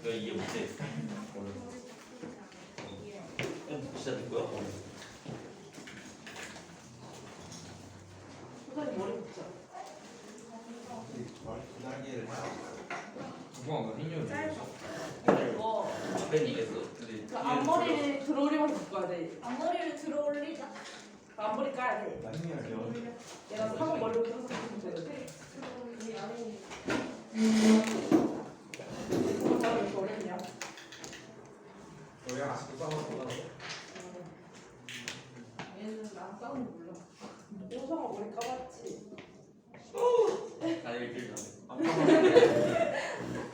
너 이해 못해. 진짜 될 거야? 소장님 머리 붙자. 날개를 무거운 거 생겨요. 이거 앞에는 이겼어. 근데 그 앞머리를 들어올리면서 바꿔야 돼. 앞머리를 들어 올리자. 앞머리 까야 돼. 날개를 얘가 상어 머리로 껴서 붙여야 돼. 우리 안에 그거 왜 이렇게 어렵냐? 너랑 아직도 싸워서 얘는 나 싸우는 거 몰라. 오성아 머리 까봤지? 나 일주일 전에.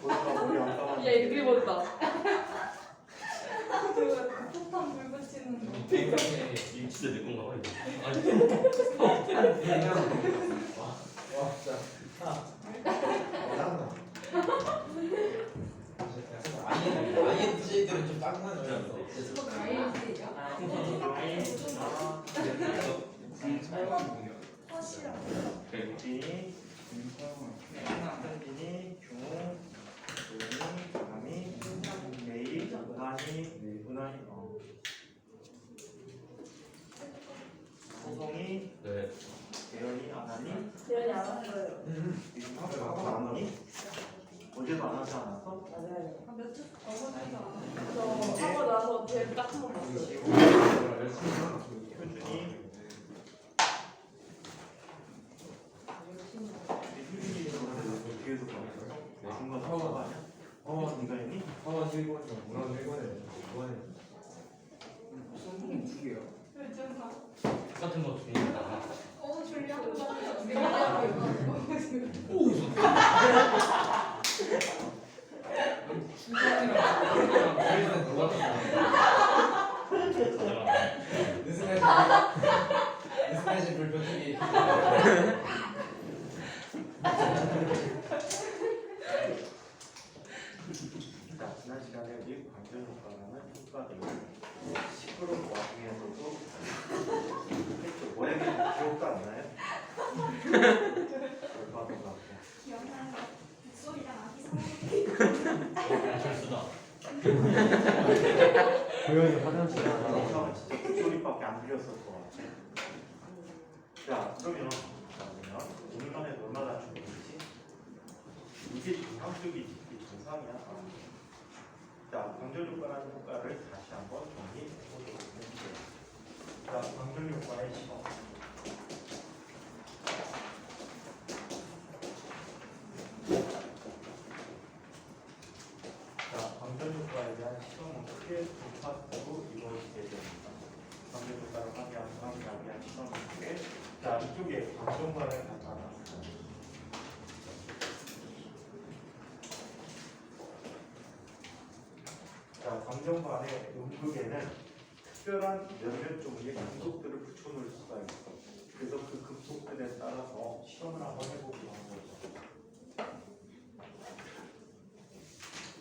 보다가 머리 안 감아. 야 이거 입었다. 그 폭탄 불 붙이는 거. 이거 진짜 내 건가 봐 이거. 와 진짜 잘한다. ING들은 좀 짱나는 줄 알았어. 허시랑. 백지, 한진이, 중, 조이, 강이, 메이, 은하이, 소송이, 네. 대현이, 아나니, 재현이 안 왔어요. 하고 안 하니? 어제도 안 하지 않았어? 맞아요. 몇주 넘어지도 저 하고 나서 제일 딱한 번 봤어요. 효준이, 뒤에서 보냈어. 중간 사고 아니야? 네가 했니? 무슨 분 두 개야? 몇주나. 똑같은 거 중이니까. 줄리아도 느슨해진 불볕이 지난 시간에 우리 관절 효과라는 효과들을 시끄러운 와중에서도 했죠. 원래는 기억도 안 나요? 얼마나 같고. 기억나는 거. 목소리랑 아기 상황이. 철수다. 조용히 화장실 영상은 진짜 목소리밖에 안 들렸을 것 같아. 자, 그러면 오늘만 해도 얼마나 중요했지? 이게 정상적이지, 이게 정상이야. 자, 관절 효과라는 효과를 다시 한번 정리해 보도록 해볼게요. 자, 관절 효과의 시험. 자, 관절 효과에 대한 시험은 크게 두 파트로 이루어지게 됩니다. 관절 효과를 확인하기 위한 시험인데, 자, 이쪽에 방정관을 갖다 놨어요. 자, 방정관의 음극에는 특별한 몇몇 종류의 급속들을 붙여놓을 수가 있어. 그래서 그 급속들에 따라서 시험을 한번 해보기로 한 거죠.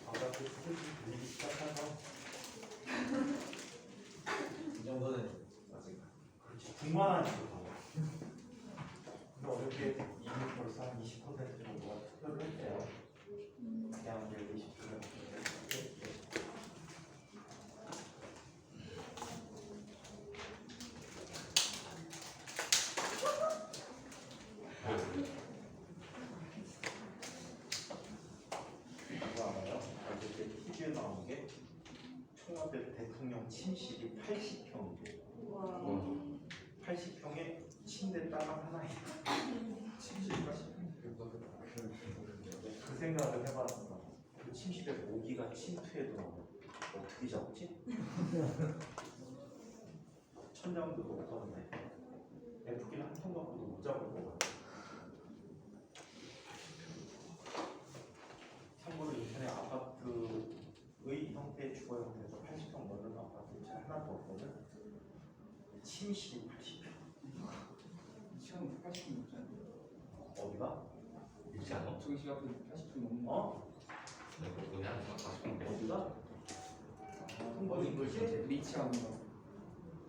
바깥에 소리 들리기 시작하죠. 이 정도는 아직 그렇지. 궁만하니까. 근데 어저께 이미 벌써 한 20% 정도가 투표를 했대요. 그냥 20%. 이거 알아요? 어저께 TV에 나온 게 청와대 대통령 침실이 80평이에요. 80평에 침대 딱 하나 있어. 그 생각을 해봤어. 그 침실에 모기가 침투해 들어오면 어떻게 잡지? 천장도 높았는데 F기는 한 통 갖고도 못 잡을 것 같아. 참고로 인천의 아파트의 형태의 주거 형태에서 80평 넘는 아파트 잘 하나도 없거든. 침실이 80평. 시간 80분 넘잖아. 어디가? 있지 않아? 저기 시간 80분 넘는 거. 어? 그냥 가시면 돼. 어디가? 어디 거지? 리치하는 거.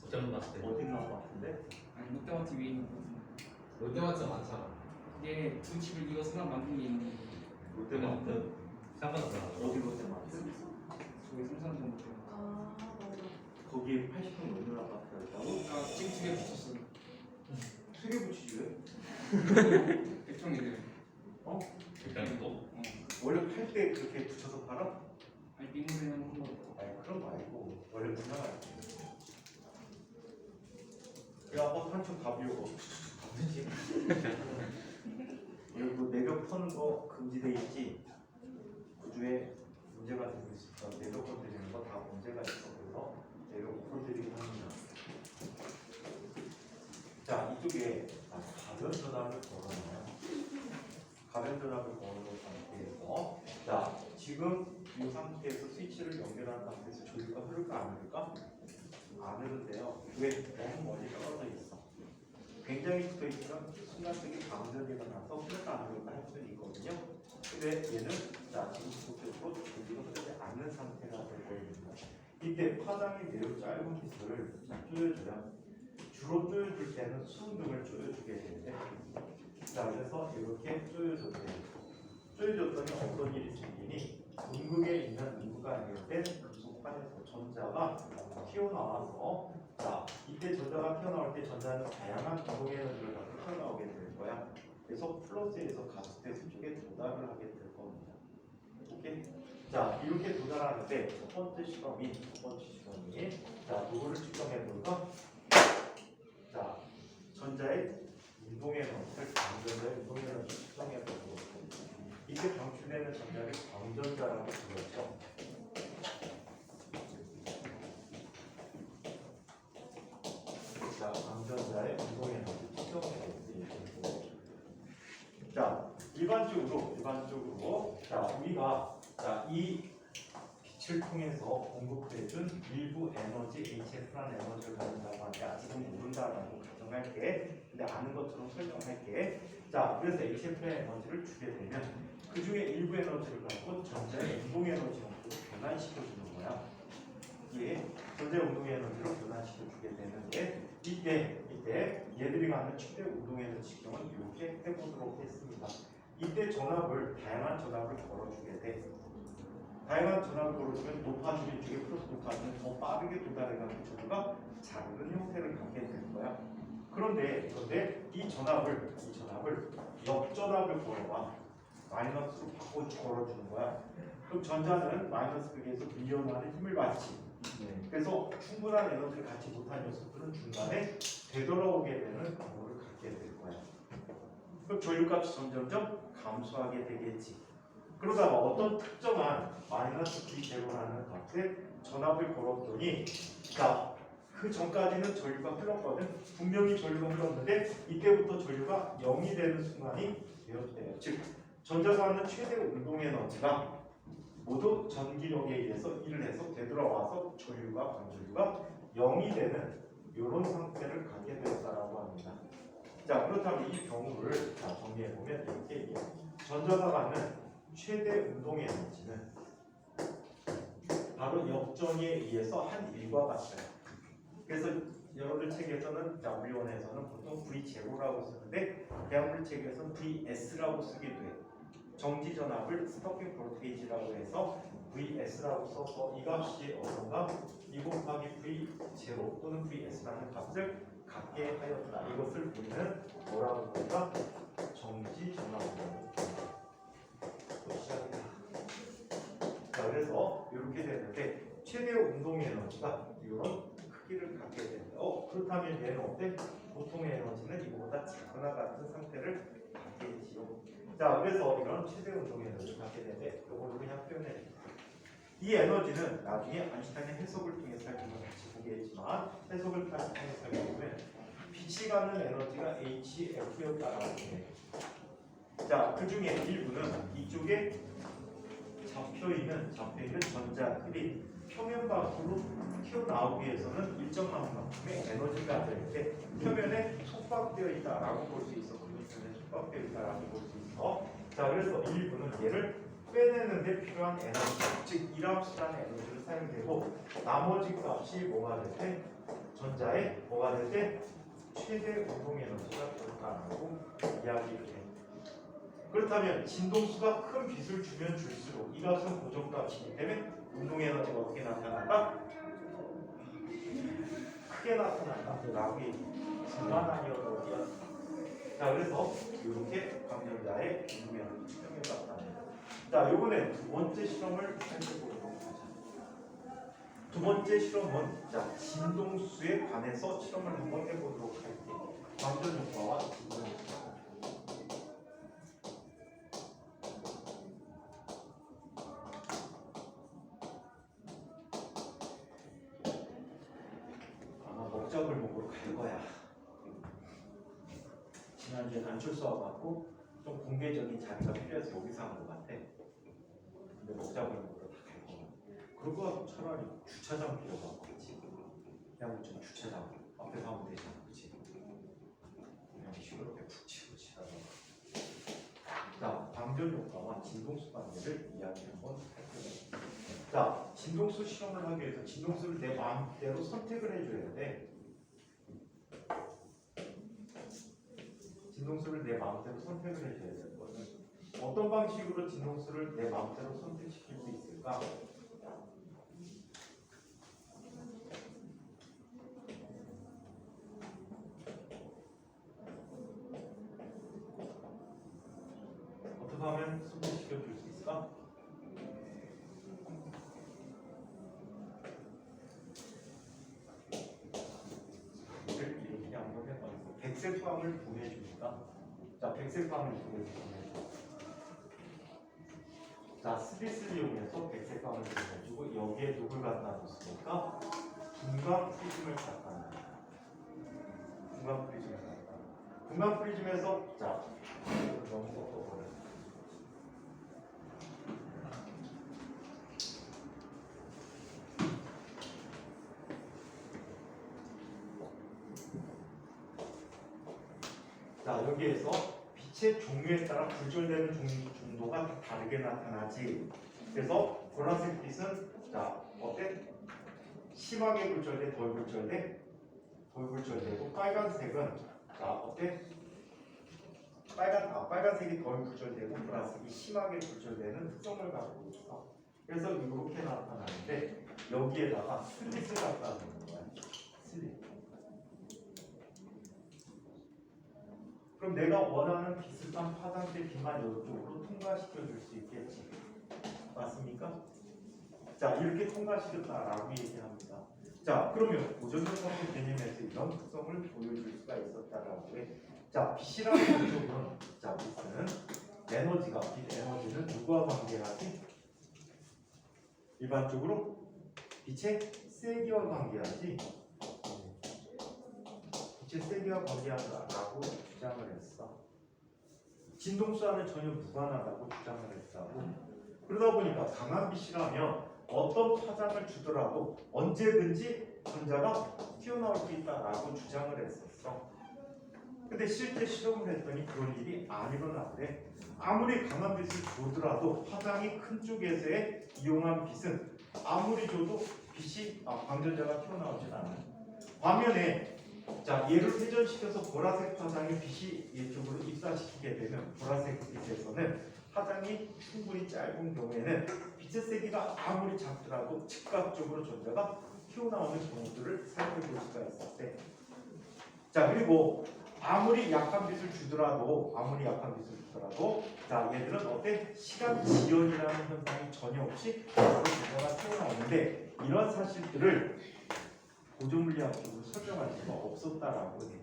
어쩌면 봤을 때. 어디 나온 것 같은데? 아니 롯데마트 위에 있는 거. 롯데마트 많잖아. 이게 두 집을 이어서 하나 만든 게 있는 거. 롯데마트? 상관없어. 어디로 때문에? 저기 생산된 거. 아 맞아. 거기에 80평 넘는 아파트가 있다고? 그러니까 찡찡에 붙였어. 세개 붙이지 왜? 백종이들. 일단 또 어. 원래 팔 때 그렇게 붙여서 팔아? 아니 빙고리는 한 거. 아니 그런 거 말고 원래 분양할 때. 야 아파트 한층 다 비우고 뭐지? 그리고 내벽 터는 거 금지돼 있지. 구조에 문제가 되고 있으니까 내벽 건드리는 거 다 문제가 있어. 그래서 내벽 못 건드리긴 합니다. 자 이쪽에 가변 전압을 걸어놔요. 가변 전압을 걸어놓은 상태에서 자 지금 이 상태에서 스위치를 연결한 상태에서 조류가 흐를까 안 흐를까? 안 흐른데요. 왜? 너무 멀리 떨어져 있어. 굉장히 붙어 있으면 순간적인 방전이 일어나서 흐를까 안 흐를까 할 수는 있거든요. 근데 얘는 자 지금 본격적으로 조류가 흐르지 않는 상태가 되어있습니다. 이때 파장이 매우 짧은 기술을 조여줘요. 주로 조여줄 때는 수등을 조여주게 되는데 자 그래서 이렇게 조여줬대요. 조여줬더니 어떤 일이 생기니 궁극에 있는 인구가 연결된 금속판에서 전자가 튀어나와서 자 이때 전자가 튀어나올 때 전자는 다양한 이동 에너지를 갖고 튀어나오게 될 거야. 그래서 플러스에서 가속대수 쪽에 도달을 하게 될 겁니다. 오케이? 자 이렇게 도달하는데 첫 번째 실험이 자 누구를 측정해 볼까? 자 전자의 운동 에너지를 광전자의 운동 에너지 측정해 보고 이때 방출되는 전자를 광전자라고 부르죠. 자, 광전자의 운동 에너지 측정해 보고 자, 일반적으로 자, 우리가 자, 이 빛을 통해서 공급해준 일부 에너지 HF라는 에너지를 가진다고 하는데 아직은 모른다라고 가정할게. 근데 아는 것처럼 설명할게. 자, 그래서 HF의 에너지를 주게 되면 그 중에 일부 에너지를 갖고 전자의 운동 에너지로 변환시켜주는 거야. 이게 전자의 운동 에너지로 변환시켜주게 되는데 이때 얘들이 갖는 최대 운동 에너지 측정은 이렇게 해보도록 했습니다. 이때 전압을 다양한 전압을 걸어주게 돼. 다양한 전압을 걸어주면 높아지는 쪽에 플러스 높아지면 더 빠르게 도달해가는 조류가 작은 형태를 갖게 되는 거야. 그런데 이 전압을 역전압을 걸어봐. 마이너스로 바꿔 걸어주는 거야. 그럼 전자는 마이너스 극에서 밀려나는 힘을 받지. 그래서 충분한 에너지를 갖지 못한 녀석들은 중간에 되돌아오게 되는 경우를 갖게 될 거야. 그럼 조류값이 점점점 감소하게 되겠지. 그러다가 어떤 특정한 마이너스 B0라는 값에 전압을 걸었더니 자, 그 전까지는 전류가 흘렀거든. 분명히 전류가 흘렀는데 이때부터 전류가 0이 되는 순간이 되었대요. 즉 전자가 하는 최대 운동 에너지가 모두 전기력에 의해서 일을 해서 되돌아와서 전류가 반전류가 0이 되는 이런 상태를 갖게 되었다라고 합니다. 자 그렇다면 이 경우를 정리해 보면 이렇게 얘기해요. 전자가 갖는 최대 운동 에너지는 바로 역전에 의해서 한 일과 같아요. 그래서 여러분들 책에서는 우리 원에서는 보통 V0라고 쓰는데 대학물 책에서는 VS라고 쓰기도 해요. 정지 전압을 스토킹 볼테이지라고 해서 VS라고 써서 이 값이 어떤가? 2 곱하기 V0 또는 VS라는 값을 갖게 하였다. 이것을 우리는 뭐라고 부를까? 정지 전압이라고 또 시작이다. 자, 그래서 이렇게 되는데 최대 운동 에너지가 이런 크기를 갖게 되는데 그렇다면 얘는 어때? 보통의 에너지는 이거보다 작거나 같은 상태를 갖겠지요. 자, 그래서 이런 최대 운동 에너지를 갖게 되는데 이걸로 그냥 표현해. 이 에너지는 나중에 아인슈타인의 해석을 통해 살펴보면 같이 보겠지만 해석을 통해 살펴보면 빛이 갖는 에너지가 HF였다라고 해요. 자, 그 중에 일부는 이쪽에 잡혀있는 전자들이 표면 밖으로 튀어나오기 위해서는 일정만큼의 에너지가 될 때 표면에 속박되어 있다라고 볼 수 있어. 그 표면에 속박되어 있다라고 볼 수 있어. 자, 그래서 일부는 얘를 빼내는데 필요한 에너지, 즉 이랍시라는 에너지를 사용되고 나머지 값이 뭐가 될 때 전자에 뭐가 될 때 최대 운동 에너지가 될까라고 이야기를 해. 그렇다면 진동수가 큰 빛을 주면 줄수록 이 값은 고정값이기 때문에 운동 에너지가 어떻게 나타난다? 크게 나타난다. 라고 얘기만 아니어도 어디야? 자, 그래서 이렇게 방전자의 운동 에너지 측정해 봤답니다. 자, 요번에 두 번째 실험을 살펴보도록 하자. 두 번째 실험은 자, 진동수에 관해서 실험을 한번 해보도록 할게요. 방전 효과와 진동 효과. 아마 먹자골 목으로 갈 거야. 지난주에 안철수 와갖고 좀 공개적인 자리가 필요해서 여기서 한 것 같아. 근데 먹자골 목으로 다 갈 거야. 그럴 거 같으면 차라리 주차장 필요가 없겠지. 그냥 좀 주차장 앞에서 하면 되잖아, 그치? 그냥 시끄럽게 푹 치고 치다가. 자, 방전 효과와 진동수 관계를 이야기 한번 할게요. 자, 진동수 실험을 하기 위해서 진동수를 내 마음대로 선택을 해줘야 돼. 진동수를 내 마음대로 선택을 해줘야 되는 거는 어떤 방식으로 진동수를 내 마음대로 선택시킬 수 있을까? 어떻게 하면 선택시켜 줄 수 있을까? 이렇게 한번 해봐요. 백색광을 보내줍니다. 자, 백색광을 보내주고 자, 스리스를 이용해서 백색광을 보내주고 여기에 누굴 갖다 놓습니까? 분광 프리즘을 갖다 놔요. 분광 프리즘을 갖다 놔요. 분광 프리즘에서 자, 너무 섞어버려요. 자, 여기에서 빛의 종류에 따라 굴절되는 정도가 다 다르게 나타나지. 그래서 보라색 빛은 자, 어때? 심하게 굴절돼, 덜 굴절돼? 덜 굴절되고 빨간색은 자, 어때? 빨간색이 덜 굴절되고 보라색이 심하게 굴절되는 특성을 가지고 있어. 그래서 이렇게 나타나는데 여기에다가 슬릿을 갖다 놓는 거야. 슬릿. 그럼 내가 원하는 빛을 딴 파장대 빛만 이쪽으로 통과시켜 줄 수 있겠지. 맞습니까? 자, 이렇게 통과시켰다라고 얘기합니다. 자, 그러면 고전적인 개념에서 이런 특성을 보여줄 수가 있었다라고 해. 자, 빛이라는 쪽은 자, 빛은 에너지가 빛 에너지는 누구와 관계하지? 일반적으로 빛의 세기와 관계하지. 빛의 세기와 관계한다라고 주장을 했어. 진동수와는 전혀 무관하다고 주장을 했다고. 그러다 보니까 강한 빛이라면 어떤 파장을 주더라도 언제든지 전자가 튀어나올 수 있다라고 주장을 했었어. 근데 실제 실험을 했더니 그런 일이 안 일어나는데 아무리 강한 빛을 줘더라도 파장이 큰 쪽에서의 이용한 빛은 아무리 줘도 빛이 방전자가 튀어나오질 않아요. 반면에 자, 얘를 회전시켜서 보라색 파장의 빛이 이쪽으로 입사시키게 되면 보라색 빛에서는 파장이 충분히 짧은 경우에는 빛의 세기가 아무리 작더라도 즉각적으로 전자가 튀어나오는 경우들을 살펴볼 수가 있었대. 자, 그리고 아무리 약한 빛을 주더라도 자, 얘들은 어때? 시간 지연이라는 현상이 전혀 없이 전자가 튀어나오는데 이런 사실들을 고전물리학적으로 설명할 수가 없었다라고 해요.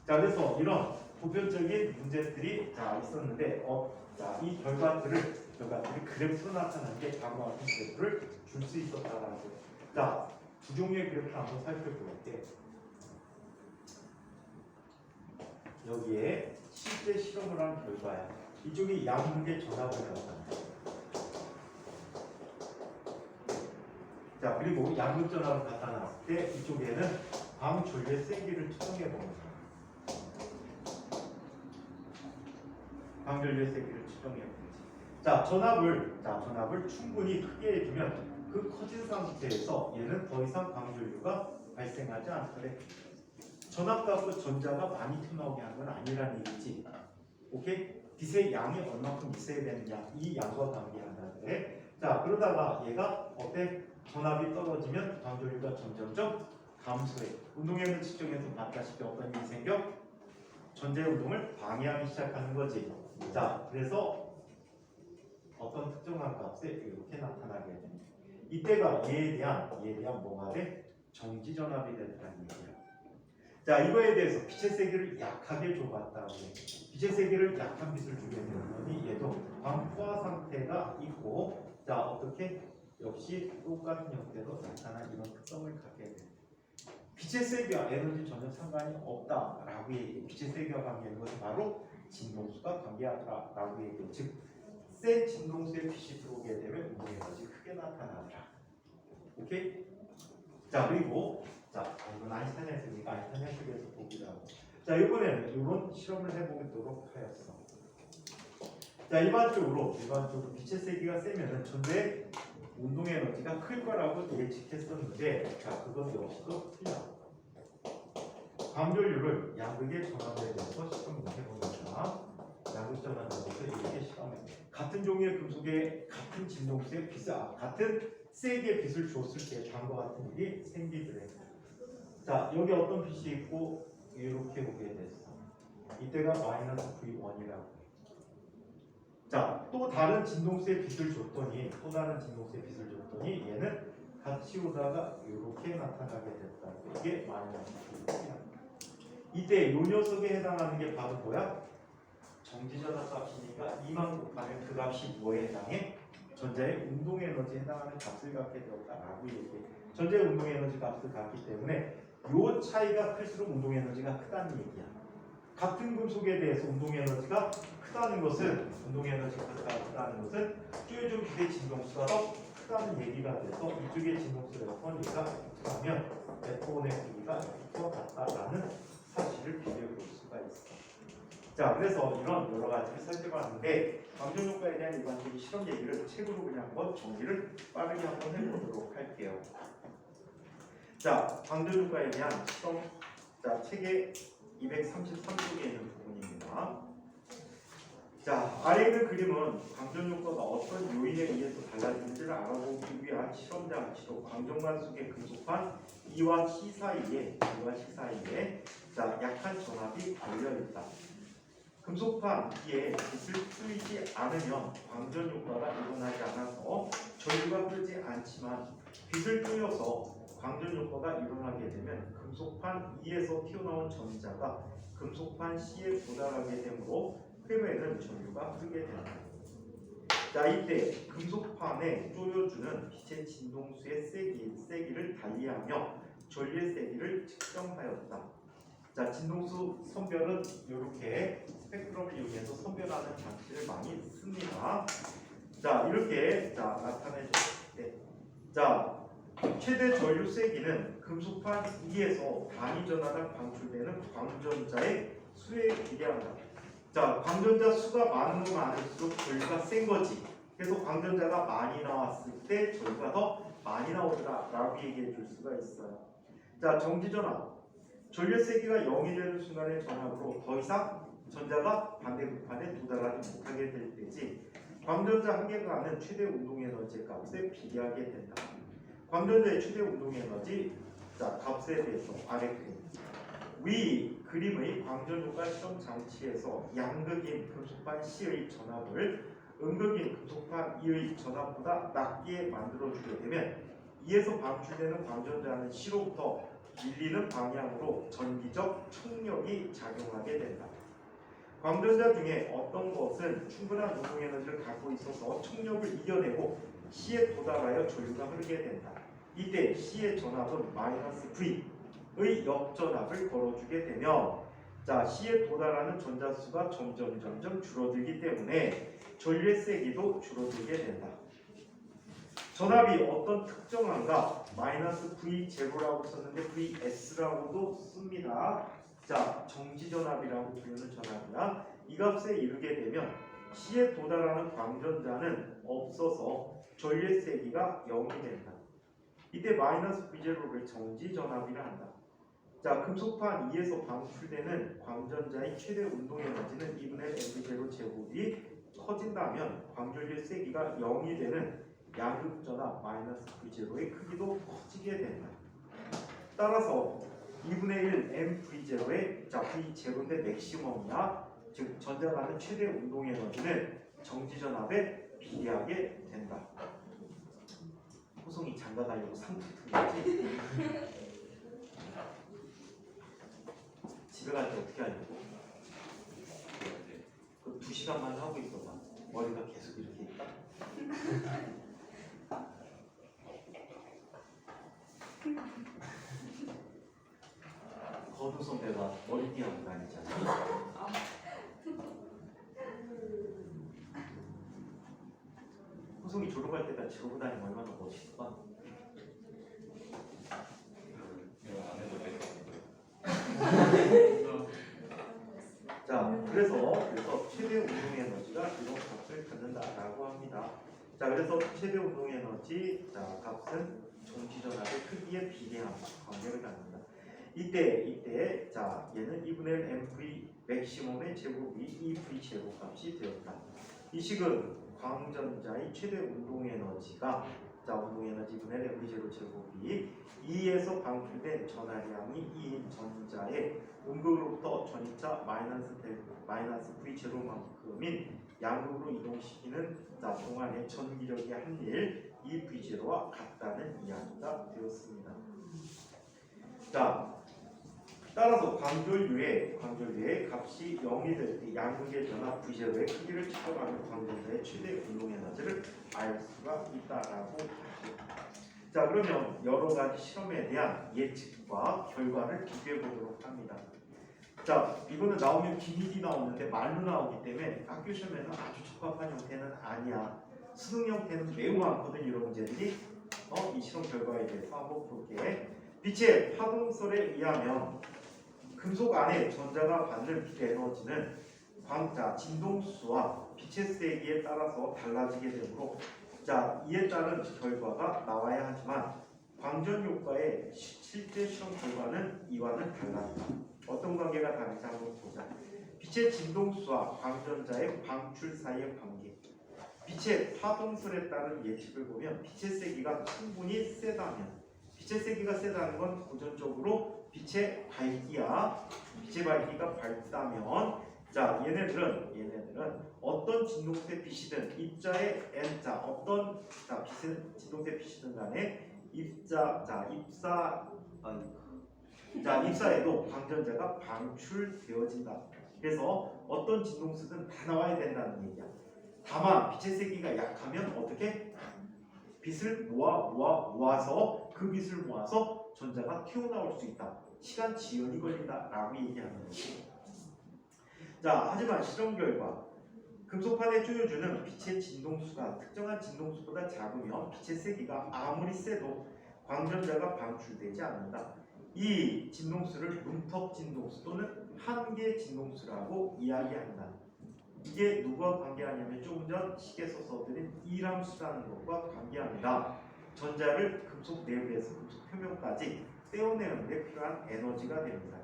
자, 그래서 이런 보편적인 문제들이 자 있었는데 자, 이 결과들이 그래프로 나타난 게 다음과 같은 그래프를 줄 수 있었다라고 해요. 자, 두 종류의 그래프를 한번 살펴볼게요. 여기에 실제 실험을 한 결과야. 이쪽이 양극의 전압을 나타내요. 자, 그리고 양극 전압을 갖다 놨을 때 이쪽에는 광전류의 세기를 측정해 보는 거예요. 광전류의 세기를 측정해 보는 거지. 자, 전압을 충분히 크게 해주면 그 커진 상태에서 얘는 더 이상 광전류가 발생하지 않더래. 전압 갖고 전자가 많이 튀어나오게 하는 건 아니라는 얘기지. 오케이? 빛의 양이 얼마큼 있어야 되느냐 이 양과 관계한다는데 자 그러다가 얘가 어때? 전압이 떨어지면 광전율과 점점점 감소해. 운동에너지 측정에서 봤다시피 어떤 일이 생겨? 전자의 운동을 방해하기 시작하는 거지. 자 그래서 어떤 특정한 값에 이렇게 나타나게 돼. 이때가 얘에 대한 뭐가 돼? 정지 전압이 됐다는 얘기야. 자 이거에 대해서 빛의 세기를 약하게 줘봤다고 해. 빛의 세기를 약한 빛을 주게 되는 거니 얘도 광포화 상태가 있고 자 어떻게? 역시 똑같은 형태로 나타난 이런 특성을 갖게 돼. 빛의 세기와 에너지 전혀 상관이 없다라고 얘기해. 빛의 세기와 관계하는 것은 바로 진동수가 관계하더라라고 얘기해. 즉, 센 진동수에 빛이 들어오게 되면 운동 에너지 크게 나타나더라. 오케이? 자 그리고 자 이건 아인슈타인 해석이니까 아인슈타인 해석에서 보기로 하고. 자 이번에는 이런 실험을 해보도록 하였어. 자 일반적으로 빛의 세기가 세면은 전자의 운동 에너지가 클 거라고 예측했었는데 자 그건 역시도 틀려. 광전율을 양극의 전압에 대해서 실험을 해봅니다. 양극 전압에 대해서 이렇게 실험해. 같은 종류의 금속에 같은 진동수의 같은 세기의 빛을 줬을 때 다음과 같은 일이 생기더래. 자 여기 어떤 빛이 있고 이렇게 보게 됐어. 이때가 마이너스 V1이라고. 자, 또 다른 진동수의 빛을 줬더니 얘는 같이 오다가 이렇게 나타나게 됐다. 이게 마이너스 V야. 이때 이 녀석에 해당하는 게 바로 뭐야? 정지전압 값이니까 2만 곱하면 그 값이 뭐에 해당해? 전자의 운동 에너지에 해당하는 값을 갖게 되었다라고 얘기해. 전자의 운동 에너지 값을 갖기 때문에 이 차이가 클수록 운동 에너지가 크다는 얘기야. 같은 금속에 대해서 운동 에너지가 크다는 것은 쪼여준 빛의 진동수가 더 크다는 얘기가 돼서 이쪽의 진동수가 얘가 크다면 F1의 크기가 F2와 같다라는 사실을 비교해 볼 수가 있어. 자, 그래서 이런 여러 가지를 살펴봤는데 광전 효과에 대한 일반적인 실험 얘기를 책으로 그냥 한번 정리를 빠르게 한번 해보도록 할게요. 자, 광전 효과에 대한 실험, 자 책의 233쪽에 있는 부분입니다. 자, 아래 있는 그림은 광전 효과가 어떤 요인에 의해서 달라지는지를 알아보기 위한 실험 장치로 광전관 속의 금속판 E와 C 사이에 자, 약한 전압이 걸려 있다. 금속판 E에 빛을 쏘이지 않으면 광전 효과가 일어나지 않아서 전류가 흐르지 않지만 빛을 쏘여서 광전 효과가 일어나게 되면 금속판 E에서 튀어나온 전자가 금속판 C에 도달하게 되므로 회로에는 전류가 흐르게 된다. 자, 이때 금속판에 쪼여주는 빛의 진동수의 세기를 달리하며 전류의 세기를 측정하였다. 자, 진동수 선별은 이렇게 스펙트럼을 이용해서 선별하는 장치를 많이 씁니다. 자, 이렇게 나타내줬을 때, 자, 최대 전류 세기는 금속판 E에서 단위 전하당 방출되는 광전자의 수에 비례한다. 자, 광전자 수가 많으면 많을수록 전류가 센 거지. 그래서 광전자가 많이 나왔을 때 전류가 더 많이 나오더라 라고 얘기해 줄 수가 있어요. 자, 정지전압. 전류의 세기가 0이 되는 순간의 전압으로 더 이상 전자가 반대극판에 도달하지 못하게 될 때지 광전자 한 개가 하는 최대 운동에너지 값에 비례하게 된다. 광전자의 최대 운동에너지 값에 대해서 아래 그림. 위 그림의 광전효과 실험 장치에서 양극인 금속판 C의 전압을 음극인 금속판 E의 전압보다 낮게 만들어주게 되면 E에서 방출되는 광전자는 C로부터 밀리는 방향으로 전기적 총력이 작용하게 된다. 광전자 중에 어떤 것은 충분한 운동에너지를 갖고 있어서 총력을 이겨내고 C에 도달하여 전류가 흐르게 된다. 이때 C의 전압은 마이너스 V의 역전압을 걸어주게 되며 자, C에 도달하는 전자수가 점점 줄어들기 때문에 전류의 세기도 줄어들게 된다. 전압이 어떤 특정한가 마이너스 V0라고 썼는데 VS라고도 씁니다. 자, 정지전압이라고 부르는 전압이야. 이 값에 이르게 되면 C에 도달하는 광전자는 없어서 전류의 세기가 0이 된다. 이때 마이너스 V0를 정지전압이라 한다. 자, 금속판 2에서 방출되는 광전자의 최대 운동 에너지는 2분의 mv0 제곱이 커진다면 광전류의 세기가 0이 되는 양극전압 마이너스 v0의 크기도 커지게 된다. 따라서 2분의 1 mv0의 자 v0인데 맥시멈이야. 즉 전자가 하는 최대 운동 에너지는 정지전압에 비례하게 된다. 호송이 장가 가려고 상투 틀렸지? 집에 갈 때 어떻게 하냐고? 그 2시간만 하고 있어봐. 머리가 계속 이렇게 있다. 거두 선배가 머리띠 하고 다니잖아. 호송이 졸업할 때까지 저러고 다니면 얼마나 멋있을까? 이거 안 해도 돼. 자, 그래서 최대 운동 에너지가 이런 값을 갖는다라고 합니다. 자, 그래서 최대 운동 에너지 자 값은 정지전압의 크기에 비례한 관계를 갖는다. 이때 자 얘는 2분의 1 mv 맥시멈의 제곱이 2v 제곱 값이 되었다. 이 식은 광전자의 최대 운동 에너지가 자 운동 에너지 2분의 1 mv 제곱 제곱이 2에서 방출된 전하량이 2인 전자의 음극으로부터 전이차 마이너스 v 제로만큼인 양극으로 이동시키는 자 동안의 전기력의 한일 2v 제로와 같다는 이야기가 되었습니다. 자, 따라서 광전류의 값이 0이 될 때 양극의 전압 v 제로의 크기를 측정하는 광전자의 최대 운동 에너지를 알 수가 있다라고 하죠. 자, 그러면 여러 가지 실험에 대한 예측과 결과를 비교해 보도록 합니다. 자, 이거는 나오면 기믹이 나오는데 말로 나오기 때문에 학교 시험에는 아주 적합한 형태는 아니야. 수능 형태는 매우 많거든 이런 문제들이. 이 실험 결과에 대해서 한번 볼게. 빛의 파동설에 의하면 금속 안에 전자가 받는 빛 에너지는 진동수와 빛의 세기에 따라서 달라지게 되므로 자 이에 따른 결과가 나와야 하지만 광전 효과의 실제 실험 결과는 이와는 달랐다. 어떤 관계가 다른지 한번 보자. 빛의 진동수와 광전자의 방출 사이의 관계. 빛의 파동설에 따른 예측을 보면 빛의 세기가 충분히 세다면 빛의 세기가 세다는 건 고전적으로 빛의 밝기가 밝다면 자 얘네들은 어떤 진동세 빛이든 입자의 n자 어떤 자 빛은 진동세 빛이든 간에 입사에도 광전자가 방출되어진다. 그래서 어떤 진동수든 다 나와야 된다는 얘기야. 다만 빛의 세기가 약하면 어떻게 빛을 모아서 그 빛을 모아서 전자가 튀어나올 수 있다. 시간 지연이 걸린다라고 얘기하는 거지. 자, 하지만 실험 결과 금속판에 쪼여주는 빛의 진동수가 특정한 진동수보다 작으면 빛의 세기가 아무리 세도 광전자가 방출되지 않는다. 이 진동수를 문턱 진동수 또는 한계 진동수라고 이야기한다. 이게 누구와 관계하냐면 조금 전 식에서 써드린 이람수라는 것과 관계합니다. 전자를 금속 내부에서 금속 표면까지 떼어내는데 필요한 에너지가 됩니다.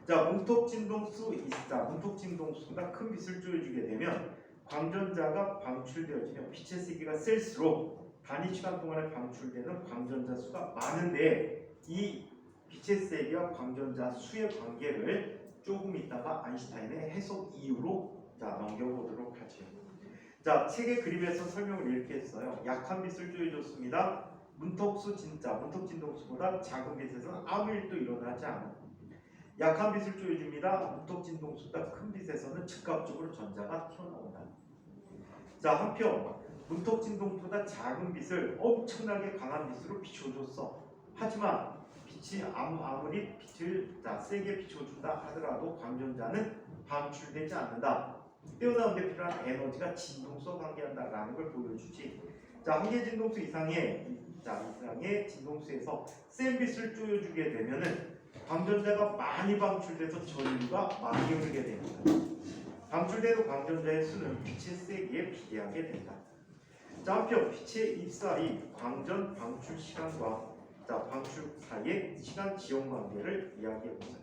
자, 문턱 진동수보다 큰 빛을 쪼여주게 되면 광전자가 방출되어지며 빛의 세기가 셀수록 단위 시간 동안에 방출되는 광전자 수가 많은데 이 빛의 세기와 광전자 수의 관계를 조금 있다가 아인슈타인의 해석 이유로 넘겨보도록 하죠. 자, 책의 그림에서 설명을 이렇게 했어요. 약한 빛을 쪼여줬습니다. 문턱 진동수보다 작은 빛에서는 아무 일도 일어나지 않아. 약한 빛을 쪼여줍니다. 문턱 진동수보다 큰 빛에서는 즉각적으로 전자가 튀어나온다. 자, 한편 문턱 진동수보다 작은 빛을 엄청나게 강한 빛으로 비춰줬어. 하지만 빛이 아무리 빛을 세게 비춰준다 하더라도 광전자는 방출되지 않는다. 떼어나온 데 필요한 에너지가 진동수와 관계한다라는 걸 보여주지. 자, 한계 진동수 이상의 진동수에서 센 빛을 쪼여주게 되면은 광전자가 많이 방출돼서 전류가 많이 흐르게 됩니다. 방출되는 광전자의 수는 빛의 세기에 비례하게 된다. 자, 한편 빛의 입사의 광전 방출 시간과 자, 방출 사이의 시간 지연 관계를 이야기해보자.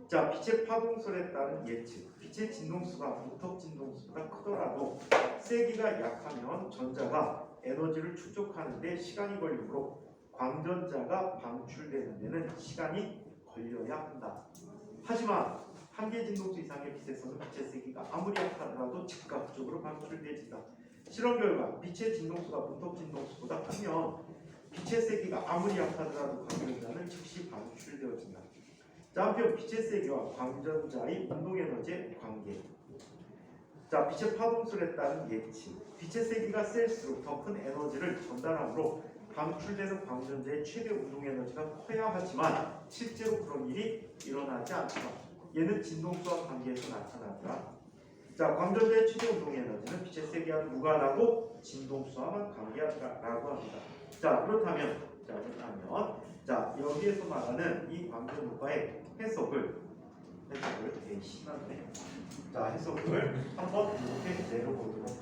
자, 빛의 파동설에 따른 예측. 빛의 진동수가 무턱 진동수보다 크더라도 세기가 약하면 전자가 에너지를 축적하는 데 시간이 걸리므로 광전자가 방출되는 데는 시간이 걸려야 한다. 하지만 한계 진동수 이상의 빛에서는 빛의 세기가 아무리 약하더라도 즉각적으로 방출되지다. 실험 결과 빛의 진동수가 문턱 진동수보다 크면 빛의 세기가 아무리 약하더라도 광전자는 즉시 방출되어진다. 자, 한편 빛의 세기와 광전자의 운동 에너지의 관계. 자, 빛의 파동술에 따른 예측. 빛의 세기가 셀수록 더 큰 에너지를 전달하므로 방출되는 광전자의 최대 운동 에너지가 커야 하지만 실제로 그런 일이 일어나지 않다. 얘는 진동수와 관계에서 나타난다. 자, 광전자의 최대 운동 에너지는 빛의 세기와는 무관하고 진동수와만 관계하다라고 합니다. 자, 그렇다면 여기에서 말하는 이 광전 효과의 해석을 되게 신나네. 자, 해석을 한번 이렇게 내려보도록 하자.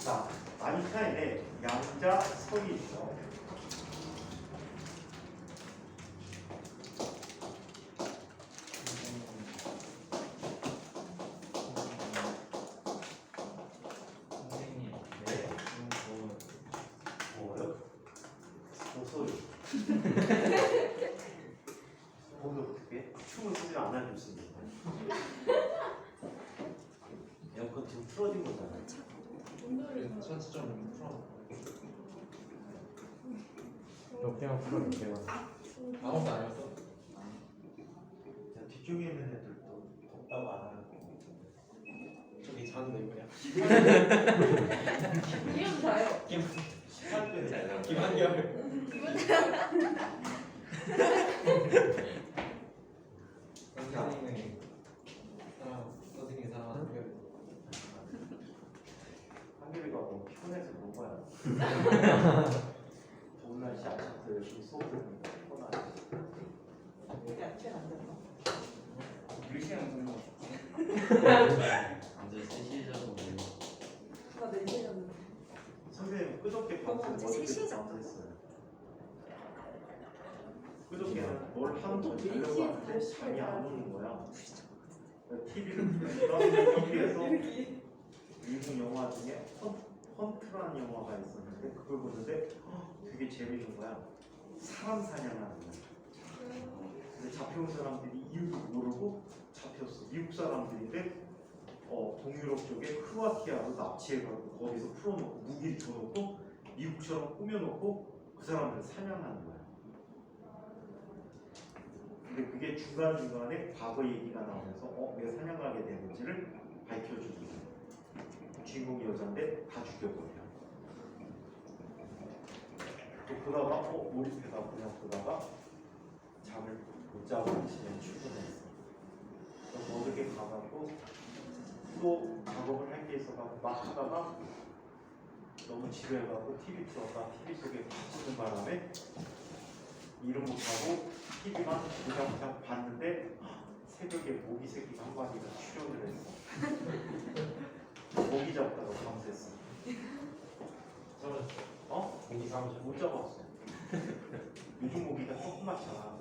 자, 아인슈타인의 양자 서기죠. 선생님. 네. 뭐요? 목소리. 오늘 어떻게 춤을 추지 않아줬습니다. 에어컨 지금 틀어진 거잖아요. 오늘은 천수점 풀어. 옆에만 풀어볼게요. 아무것도 아니었어? 자, 뒤쪽에 있는 애들도 덥다고 안 하고. 저기 자는데 그냥. 이름 자요. 18대 잘 나와. 김한결. 선생님의 선생님 사랑하는 한결. 한결이가 너무 피곤해서 그런 거야. 좋은 날씨 아침부터 열심히 수업을 했는데 피곤하지. 야채 안 된다. 1시간 보는 거. 완전 세시적으로 나 4시에 잤는데. 선생님 끄적게 밤새 어저께 밤새했어요. 끄적게는 뭘 하는 거 자려고 하는데 잠이 안 오는 거야. TV를 틀었는데 여기에서 미국 영화 중에 헌트라는 영화가 있었는데 그걸 보는데 되게 재밌는 거야. 사람 사냥하는 거야. 근데 잡혀온 사람들이 이유도 모르고 잡혔어. 미국 사람들인데 동유럽 쪽에 크로아티아로 납치해가지고 거기서 풀어놓고 무기를 줘놓고 미국처럼 꾸며놓고 그 사람들을 사냥하는 거야. 근데 그게 중간중간에 과거 얘기가 나오면서 왜 사냥하게 되는지를 밝혀주는 거야. 주인공이 여잔데 다 죽여버려. 또 보다가 몰입해가 그냥 보다가 잠을 못 자고 아침에 출근했어. 그래서 어저께 가가지고 또 작업을 할 게 있어가지고 막 하다가 너무 지루해가지고 TV 틀었다. TV 속에 갇히는 바람에 일을 못하고 TV만 보자마자 봤는데 새벽에 모기 새끼가 한 마리가 출연을 했어. 모기 잡다가 밤샜어. 모기 잡았어. 못 잡았어. 요즘 모기가 조그맣잖아.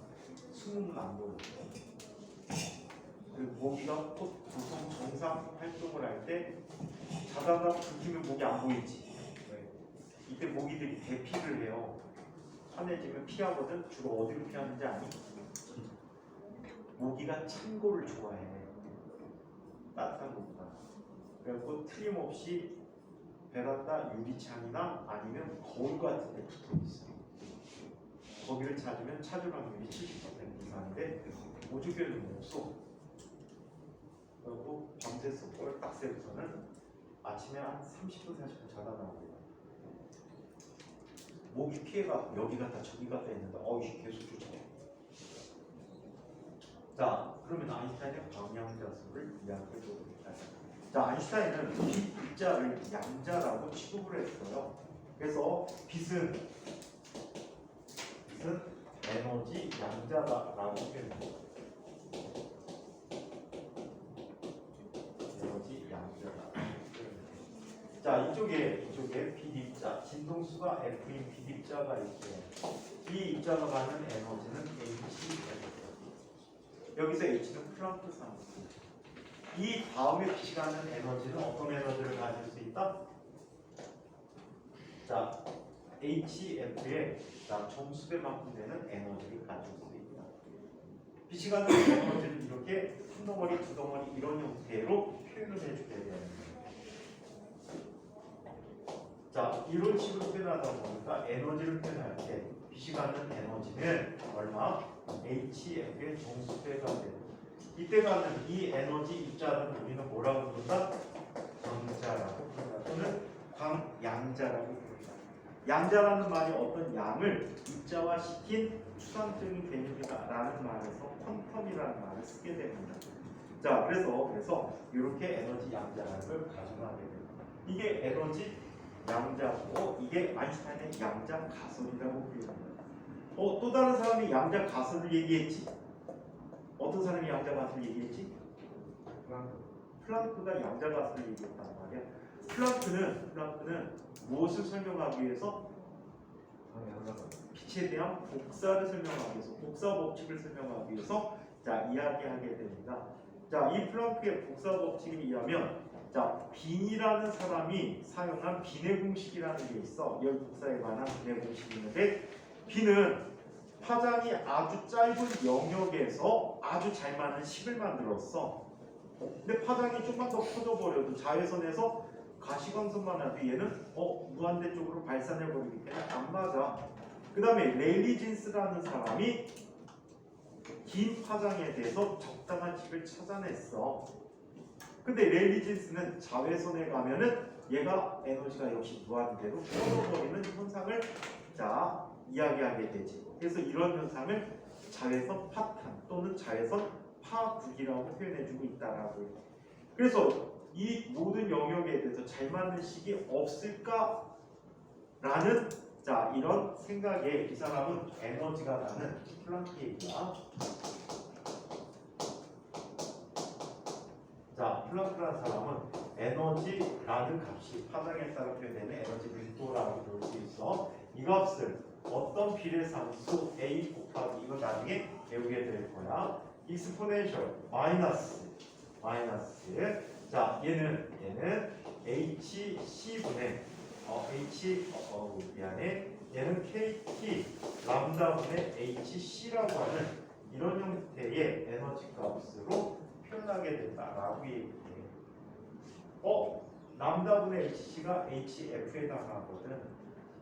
숨으면 안 보여. 그리고 모기가 보통 정상 활동을 할 때 자다가 불키면 목이 안 보이지. 이때 모기들이 대피를 해요. 환해지면 피하거든. 주로 어디로 피하는지 아니? 모기가 찬 거를 좋아해. 따뜻한 것보다. 그래갖고 틀림없이 베란다 유리창이나 아니면 거울 같은 데 붙어 있어. 거기를 찾으면 찾을 확률이 70% 이상인데 오죽에는 없어. 그리고 밤새서 꼴딱 새고서는 아침에 한 30분 40분 자다 나오고 모기 피해가 여기 갔다 저기 갔다 했는데 계속 쫓아와. 자, 그러면 아인슈타인의 방향자수를 이야기해 보도록 하겠습니다. 자, 아인슈타인은 빛 입자를 양자라고 취급을 했어요. 그래서 빛은 에너지 양자다라고 표현합니다. 이쪽에 B입자, 진동수가 F인 B입자가 있고요. 이 입자가 가는 에너지는 H입니다. 여기서 H는 플랑크 상수. 이 다음에 B가 가는 에너지는 어떤 에너지를 가질 수 있다? 자, HF의 정수배만큼 되는 에너지를 가질 수 있다. B가 가는 에너지를 이렇게 한 덩어리, 두 덩어리 이런 형태로 표현을 해주게 되는 거예요. 자, 이런 식으로 표현하다 보니까 에너지를 표현할 때 B가 가는 에너지는 얼마? HF의 정수배가 되고 이때 가는 이 에너지 입자는 우리는 뭐라고 부른다? 양자라고 부른다. 또는 광양자라고 부른다. 양자라는 말이 어떤 양을 입자화 시킨 추상적인 개념이다라는 말에서 퀀텀이라는 말을 쓰게 됩니다. 자, 그래서 이렇게 에너지 양자라는 걸 가정하게 됩니다. 이게 에너지 양자고 이게 아인슈타인의 양자 가설이라고 부릅니다. 또 다른 사람이 양자 가설을 얘기했지? 어떤 사람이 양자 가설을 얘기했지? 플랑크가 양자 가설을 얘기했단 말이야. 플랑크는 무엇을 설명하기 위해서? 빛에 대한 복사를 설명하기 위해서, 복사 법칙을 설명하기 위해서 자, 이야기하게 됩니다. 자, 이 플랑크의 복사 법칙에 의하면 자, 빈이라는 사람이 사용한 빈의 공식이라는 게 있어. 열 복사에 관한 빈의 공식이 있는데 빈은 파장이 아주 짧은 영역에서 아주 잘 맞는 식을 만들었어. 근데 파장이 좀만 더 커져버려도 자외선에서 가시광선만 해도 얘는 무한대 쪽으로 발산해버리기 때문에 안 맞아. 그 다음에 레일리진스라는 사람이 긴 파장에 대해서 적당한 식을 찾아냈어. 근데 레일리진스는 자외선에 가면은 얘가 에너지가 역시 무한대로 커져버리는 현상을 자 이야기하게 되지. 그래서 이런 현상을 자외선 파탄 또는 자외선 파국이라고 표현해주고 있다라고 해요. 그래서 이 모든 영역에 대해서 잘 맞는 식이 없을까라는 자 이런 생각에 이 사람은 에너지가 나는 플랑크 얘기야. 자, 플랑크라는 사람은 에너지라는 값이 파장에 따라 표현되는 에너지 밀도라고 볼 수 있어. 이 값을 어떤 비례상수 a 곱하기 이거 나중에 배우게 될 거야. 익스포넨셜 마이너스 자 얘는 hc분의 미안해 얘는 kt 람다분의 hc라고 하는 이런 형태의 에너지 값으로 표현하게 된다라고 얘기해. 람다분의 hc가 hf에 해당하거든.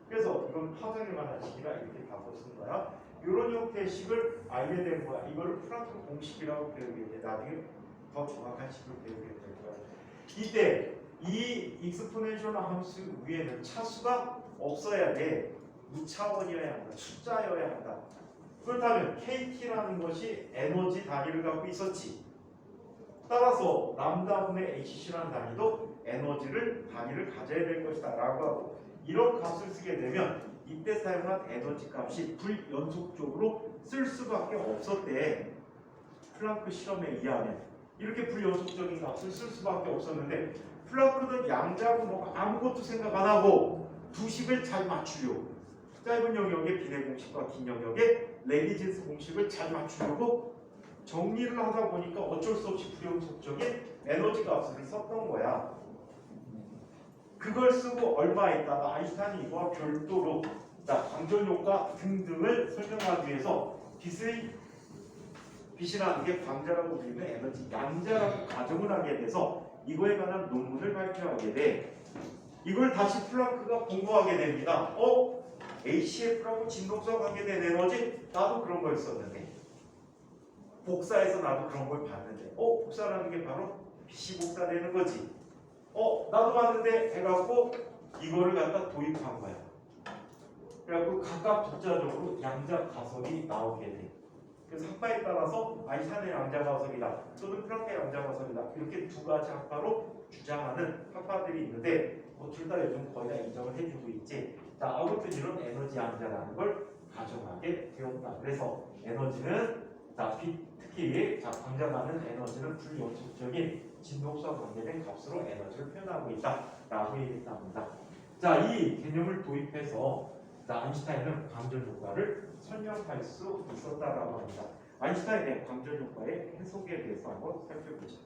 그래서 이건 파장에 관한 식이라 이렇게 바꿔 쓴 거야. 이런 형태의 식을 알게 된 거야. 이거를 플랑크 공식이라고 배우게 돼. 나중에 더 정확한 식을 배우게 될 거야. 이때 이 익스포넨셜 함수 위에는 차수가 없어야 돼. 2차원이어야 한다. 숫자여야 한다. 그렇다면 KT라는 것이 에너지 단위를 갖고 있었지. 따라서 람다분의 HC라는 단위도 에너지를 단위를 가져야 될 것이다 라고 하고 이런 값을 쓰게 되면 이때 사용한 에너지 값이 불연속적으로 쓸 수밖에 없었대. 플랑크 실험에 의하면 이렇게 불연속적인 값을 쓸 수밖에 없었는데 플랑크는 양자고 뭐 아무것도 생각 안 하고 두 식을 잘 맞추려고 짧은 영역의 빈의 공식과 긴 영역의 레일리진스 공식을 잘 맞추려고 정리를 하다 보니까 어쩔 수 없이 불연속적인 에너지 값을 썼던 거야. 그걸 쓰고 얼마 있다가 아인슈타인이 이거와 별도로 광전 효과 등등을 설명하기 위해서 빛이라는 게 광자라고 불리는 에너지 양자라고 가정을 하게 돼서 이거에 관한 논문을 발표하게 돼. 이걸 다시 플랑크가 공부하게 됩니다. HCF라고 진동수와 관계된 에너지 나도 그런 걸 썼는데 복사해서 나도 그런 걸 봤는데 복사라는 게 바로 빛이 복사되는 거지. 나도 봤는데 해갖고 이거를 갖다 도입한 거야. 그래갖고 각각 독자적으로 양자 가설이 나오게 돼. 그래서 학파에 따라서 아인슈타인의 양자 가설이다 또는 플랑크의 양자 가설이다 이렇게 두 가지 학파로 주장하는 학파들이 있는데 둘 다 요즘 거의 다 인정을 해주고 있지. 아무튼 이런 에너지 양자라는 걸 가정하게 되었다. 그래서 에너지는 자, 특히 자, 광자받는 에너지는 불연속적인 진동수와 관계된 값으로 에너지를 표현하고 있다라고 얘기했답니다. 자, 이 개념을 도입해서 자, 아인슈타인은 광전 효과를 설명할 수 있었다라고 합니다. 아인슈타인의 광전 효과의 해석에 대해서 한번 살펴보죠.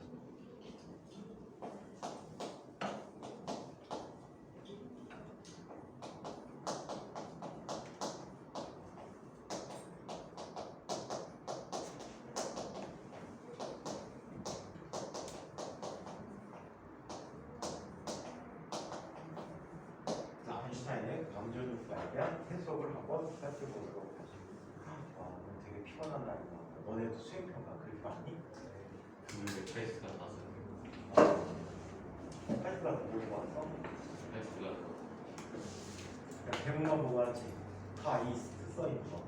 자, 아인슈타인의 광전 효과에 대한 해석을 한번 살펴보도록 하죠. 와, 오늘 되게 피곤한 날이다. 너네도 수행평가 그렇게 많니? 그 페이스가 나서 카이스가 보고 왔어? 페이스가 그냥 대문만 보고 왔지. 다 이스트 써있어.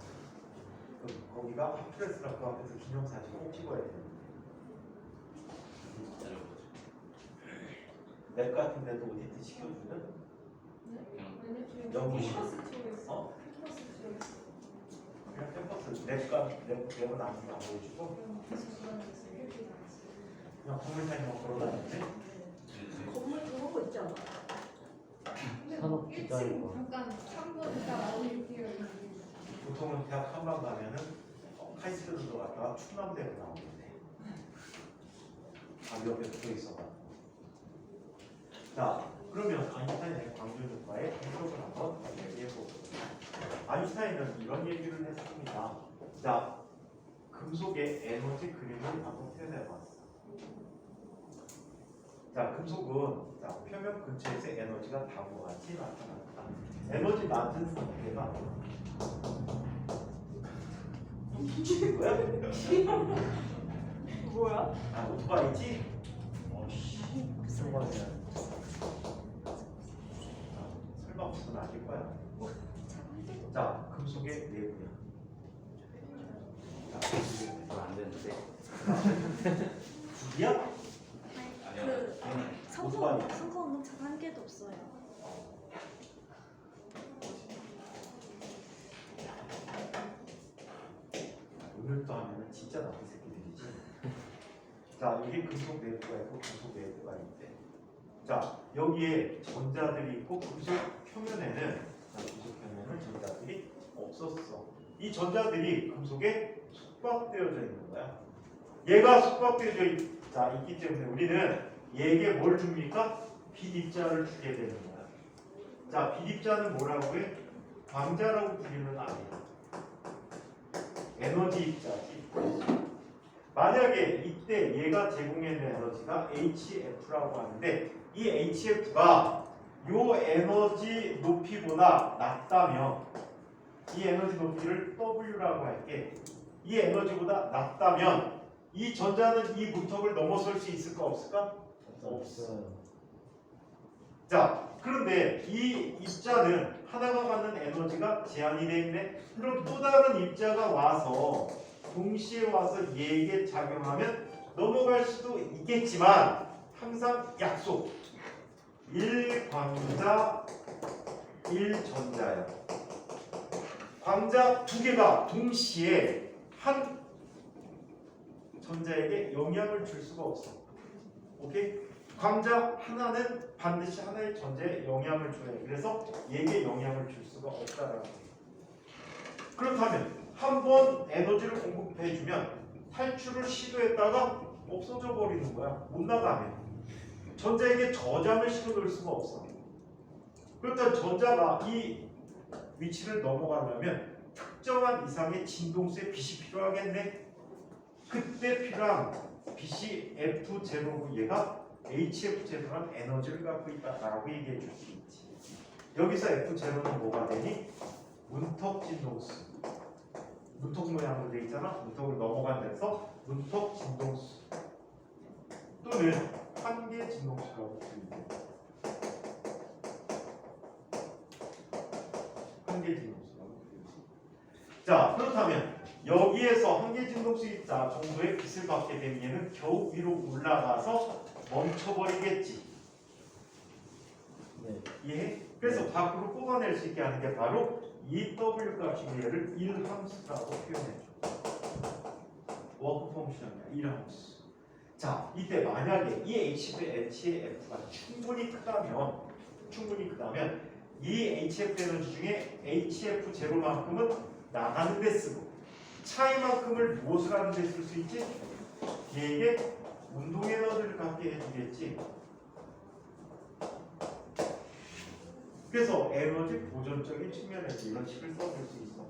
거기가 하프레스라고 앞에서 기념사진 꼭 찍어야 돼. 내려보죠. 랩 같은 데도 오디트 시켜주면 그냥 연구 캠퍼스 쪽에 있어. 어? 캠퍼스 쪽에 있어. 그냥 캠퍼스 랩은 안 보여주고 그냥 건물사진만 걸어다니지. 건물 그런 거 있지 않아? 산업 디자인 거. 잠깐 3분 있다 나오는데요. 보통은 대학 한방 가면은 카이스트로 들어갔다가 충남대로 나오는데 아 옆에 붙어 있어가지고. 자, 그러면 아인슈타인의 광전 효과의 해석을 한번 얘기해보죠. 아인슈타인은 이런 얘기를 했습니다. 자, 금속의 에너지 그림을 한번 표현해봤어. 자, 금속은 자, 표면 근처에서 에너지가 다음과 같이 나타난다. 에너지 낮은 상태가 미친 거야? 뭐야? 아, 오토바이지? 어씨, 무슨 말이야? 설마 무슨 아닐 거야? 자, 금속의 내부야. 자, 금속의 내부. 안 되는데. 불이야? 아니야. 오토바이. 선거 운동차가 한 개도 없어요. 오늘도 하면은 진짜 나쁜 새끼들이지. 자, 여기 금속 내부가 있고 금속 내부가 있대. 자, 여기에 전자들이 있고 금속 표면에는 금속 표면은 전자들이 없었어. 이 전자들이 금속에 숙박되어져 있는 거야. 얘가 숙박되어져 있기 때문에 우리는 얘에게 뭘 줍니까? 빛입자를 주게 되는 거야. 자, 빛입자는 뭐라고 해? 광자라고 부르는 아이야. 에너지 입자지. 만약에 이때 얘가 제공해낸 에너지가 HF라고 하는데 이 HF가 요 에너지 높이보다 낮다면 이 에너지 높이를 W라고 할게. 이 에너지보다 낮다면 이 전자는 이 문턱을 넘어설 수 있을까 없을까? 없어. 자, 그런데 이 입자는 하나가 갖는 에너지가 제한이 되어 있네. 그럼 또 다른 입자가 와서 동시에 와서 얘에게 작용하면 넘어갈 수도 있겠지만 항상 약속 1광자 1전자야. 광자 두 개가 동시에 한 전자에게 영향을 줄 수가 없어. 오케이? 광자 하나는 반드시 하나의 전자에 영향을 줘야 해. 그래서 얘에게 영향을 줄 수가 없다라고 해. 그렇다면 한 번 에너지를 공급해주면 탈출을 시도했다가 없어져 버리는 거야. 못 나가면. 전자에게 저장을 시도할 수가 없어. 그렇다면 전자가 이 위치를 넘어가려면 특정한 이상의 진동수의 빛이 필요하겠네. 그때 필요한 빛이 F0고 얘가 HF0란 에너지를 갖고 있다라고 얘기해 줄 수 있지. 여기서 F0는 뭐가 되니? 문턱 진동수. 문턱 모양으로 되어 있잖아. 문턱을 넘어간 데서 문턱 진동수 또는 한계 진동수라고 불리고. 한계 진동수라고 불리고. 자, 그렇다면 여기에서 한계 진동수 입자 정도의 빛을 받게 되면 얘는 겨우 위로 올라가서 멈춰버리겠지. 네. 이해해? 그래서 밖으로 뽑아낼 수 있게 하는 게 바로 이 W 값인 얘를 1함수라고 표현해줘. 워크 펑션이야. 일 함수. 자, 이때 만약에 이 HF가 충분히 크다면 이 HF 에너지 중에 HF0만큼은 나가는 데 쓰고 차이만큼을 무엇을 하는 데 쓸 수 있지? 얘에게 운동 에너지를 갖게 해주겠지. 그래서 에너지 보존적인 측면에서 이런 식을 써줄 수 있어.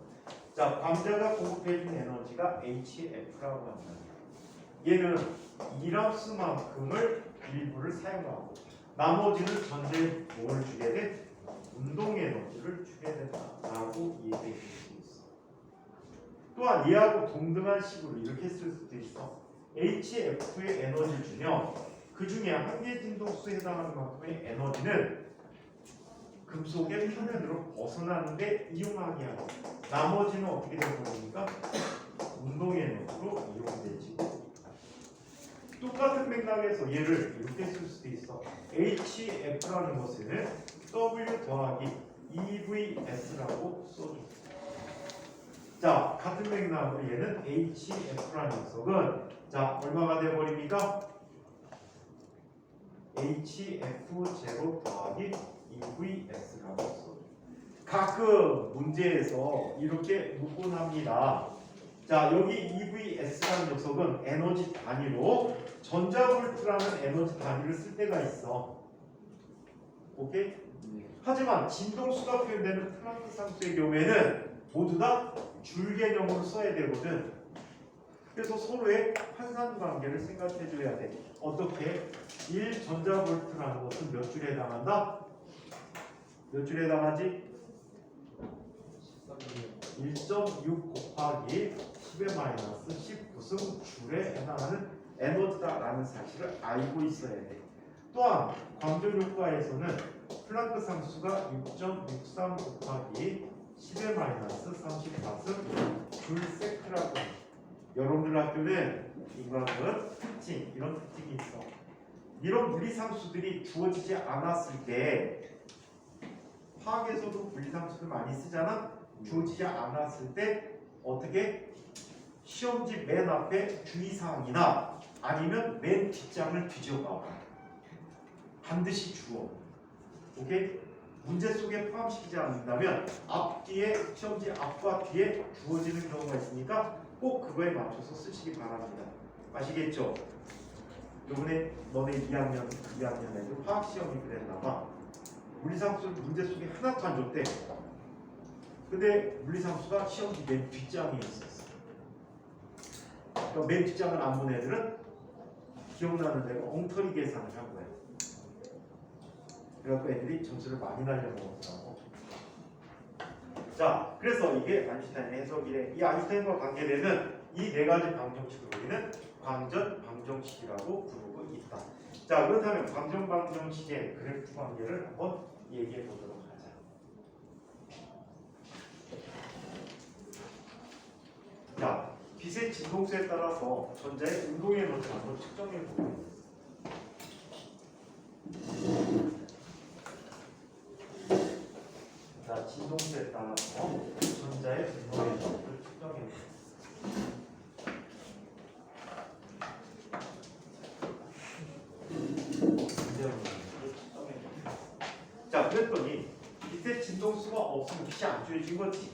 자, 광자가 공급해준 에너지가 HF라고 한다. 얘는 일함수만큼을 일부를 사용하고 나머지는 전체 뭘 주게 돼? 운동 에너지를 주게 된다라고 이해해 줄 수 있어. 또한 얘하고 동등한 식으로 이렇게 쓸 수도 있어. HF의 에너지를 주면 그 중에 한계 진동수에 해당하는 만큼의 에너지는 금속의 표면으로 벗어나는데 이용하게 하고 나머지는 어떻게 되는 겁니까? 운동 에너지로 이용되지고 똑같은 맥락에서 얘를 이렇게 쓸 수도 있어. HF라는 것은 W 더하기 EVS라고 써줘. 자, 같은 맥락으로 얘는 HF라는 녀석은 자, 얼마가 돼버립니까? HF0 더하기 EVS라고 써줘. 가끔 문제에서 이렇게 묻곤 합니다. 자, 여기 EVS라는 녀석은 에너지 단위로 전자볼트라는 에너지 단위를 쓸 때가 있어. 오케이? 하지만 진동수가 표현되는 플랑크 상수의 경우에는 모두 다 줄 개념으로 써야 되거든. 그래서 서로의 환산 관계를 생각해 줘야 돼. 어떻게? 1 전자볼트라는 것은 몇 줄에 해당한다? 몇 줄에 해당하지? 1.6 곱하기 10의 마이너스 19승 줄에 해당하는 에너지다라는 사실을 알고 있어야 돼. 또한 광전 효과에서는 플랑크 상수가 6.63 곱하기 10의 마이너스 34승 줄 세크라고 해. 여러분들 학교는 인과학은 특징, 이런 특징이 있어. 이런 물리상수들이 주어지지 않았을 때 화학에서도 물리상수들 많이 쓰잖아. 주어지지 않았을 때 어떻게 시험지 맨 앞에 주의사항이나 아니면 맨 뒷장을 뒤져봐. 반드시 주어. 오케이? 문제 속에 포함시키지 않는다면 앞뒤에 시험지 앞과 뒤에 주어지는 경우가 있으니까 꼭 그거에 맞춰서 쓰시기 바랍니다. 아시겠죠? 요번에 너네 2학년, 2학년 애들 화학시험이 그랬나봐. 물리상수 문제 속에 하나도 안 줬대. 근데 물리상수가 시험지 맨 뒷장에 있었어. 그러니까 맨 뒷장을 안 본 애들은 기억나는 대로 엉터리 계산을 한 거야. 그래갖고 애들이 점수를 많이 날려먹었더라고. 자, 그래서 이게 아인슈타인의 해석이래. 이 아인슈타인과 관계되는 이 네 가지 방정식을 우리는 광전 방정식이라고 부르고 있다. 자, 그렇다면 광전 방정식의 그래프 관계를 한번 얘기해 보도록 하자. 자, 빛의 진동수에 따라서 전자의 운동 에너지를 한번 측정해 보겠습니다. 자, 진동수에 따라서 전자의 운동 에너지를 측정해 보겠습니다. 자, 그랬더니 이때 진동수가 없으면 빛이 안 조여진 거지.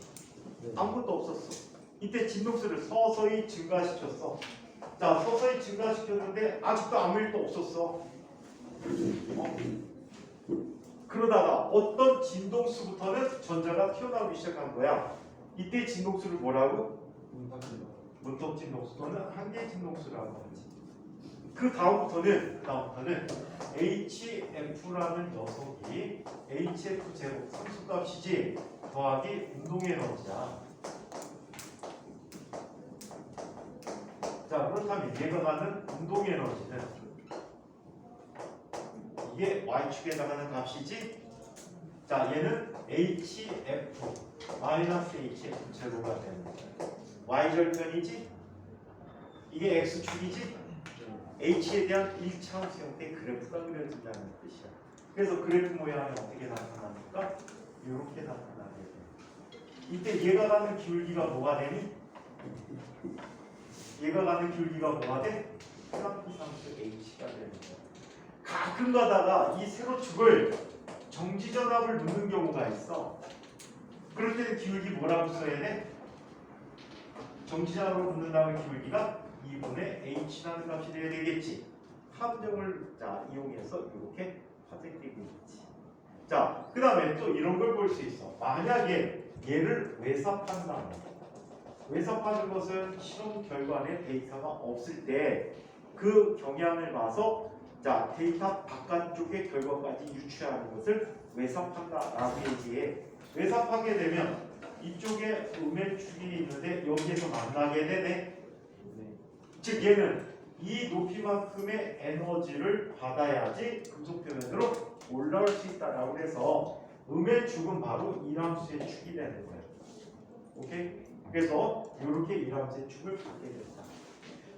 아무것도 없었어. 이때 진동수를 서서히 증가시켰어. 자, 서서히 증가시켰는데 아직도 아무 일도 없었어. 그러다가 어떤 진동수부터는 전자가 튀어나오기 시작한 거야. 이때 진동수를 뭐라고? 문턱 진동수 또는 한계 진동수라고 하지. 그 다음부터는 HF라는 녀석이 HF0 상수값이지 더하기 운동 에너지야. 자, 그렇다면 얘가 갖는 운동 에너지는 이게 y축에 해당하는 값이지. 자, 얘는 HF 마이너스 HF0가 되는 거야. y절편이지. 이게 x축이지. h에 대한 1차원수 형태의 그래프가 그려진다는 뜻이야. 그래서 그래프 모양이 어떻게 나타납니까? 이렇게 나타나게 돼. 이때 얘가 갖는 기울기가 뭐가 되니? 얘가 가는 기울기가 뭐가 돼? P3P3수 H가 되는 거야. 가끔 가다가 이 세로축을 정지전압을 놓는 경우가 있어. 그럴 때는 기울기 뭐라고 써야 돼? 정지전압으로 놓는다는 기울기가 2분의 H라는 값이 되어야 되겠지. 함정을 이용해서 이렇게 화색되고 있지. 자, 그 다음에 또 이런 걸 볼 수 있어. 만약에 얘를 외삽한다. 외삽하는 것은 실험 결과에 데이터가 없을 때 그 경향을 봐서 데이터 바깥쪽의 결과까지 유추하는 것을 외삽한다라고 얘기해. 외삽하게 되면 이쪽에 음의 축이 있는데 여기에서 만나게 되네. 즉 얘는 이 높이만큼의 에너지를 받아야지 금속 표면으로 올라올 수 있다라고 해서 음의 축은 바로 이람수의 축이 되는 거예요. 오케이? 그래서 이렇게 이람수의 축을 갖게 된다.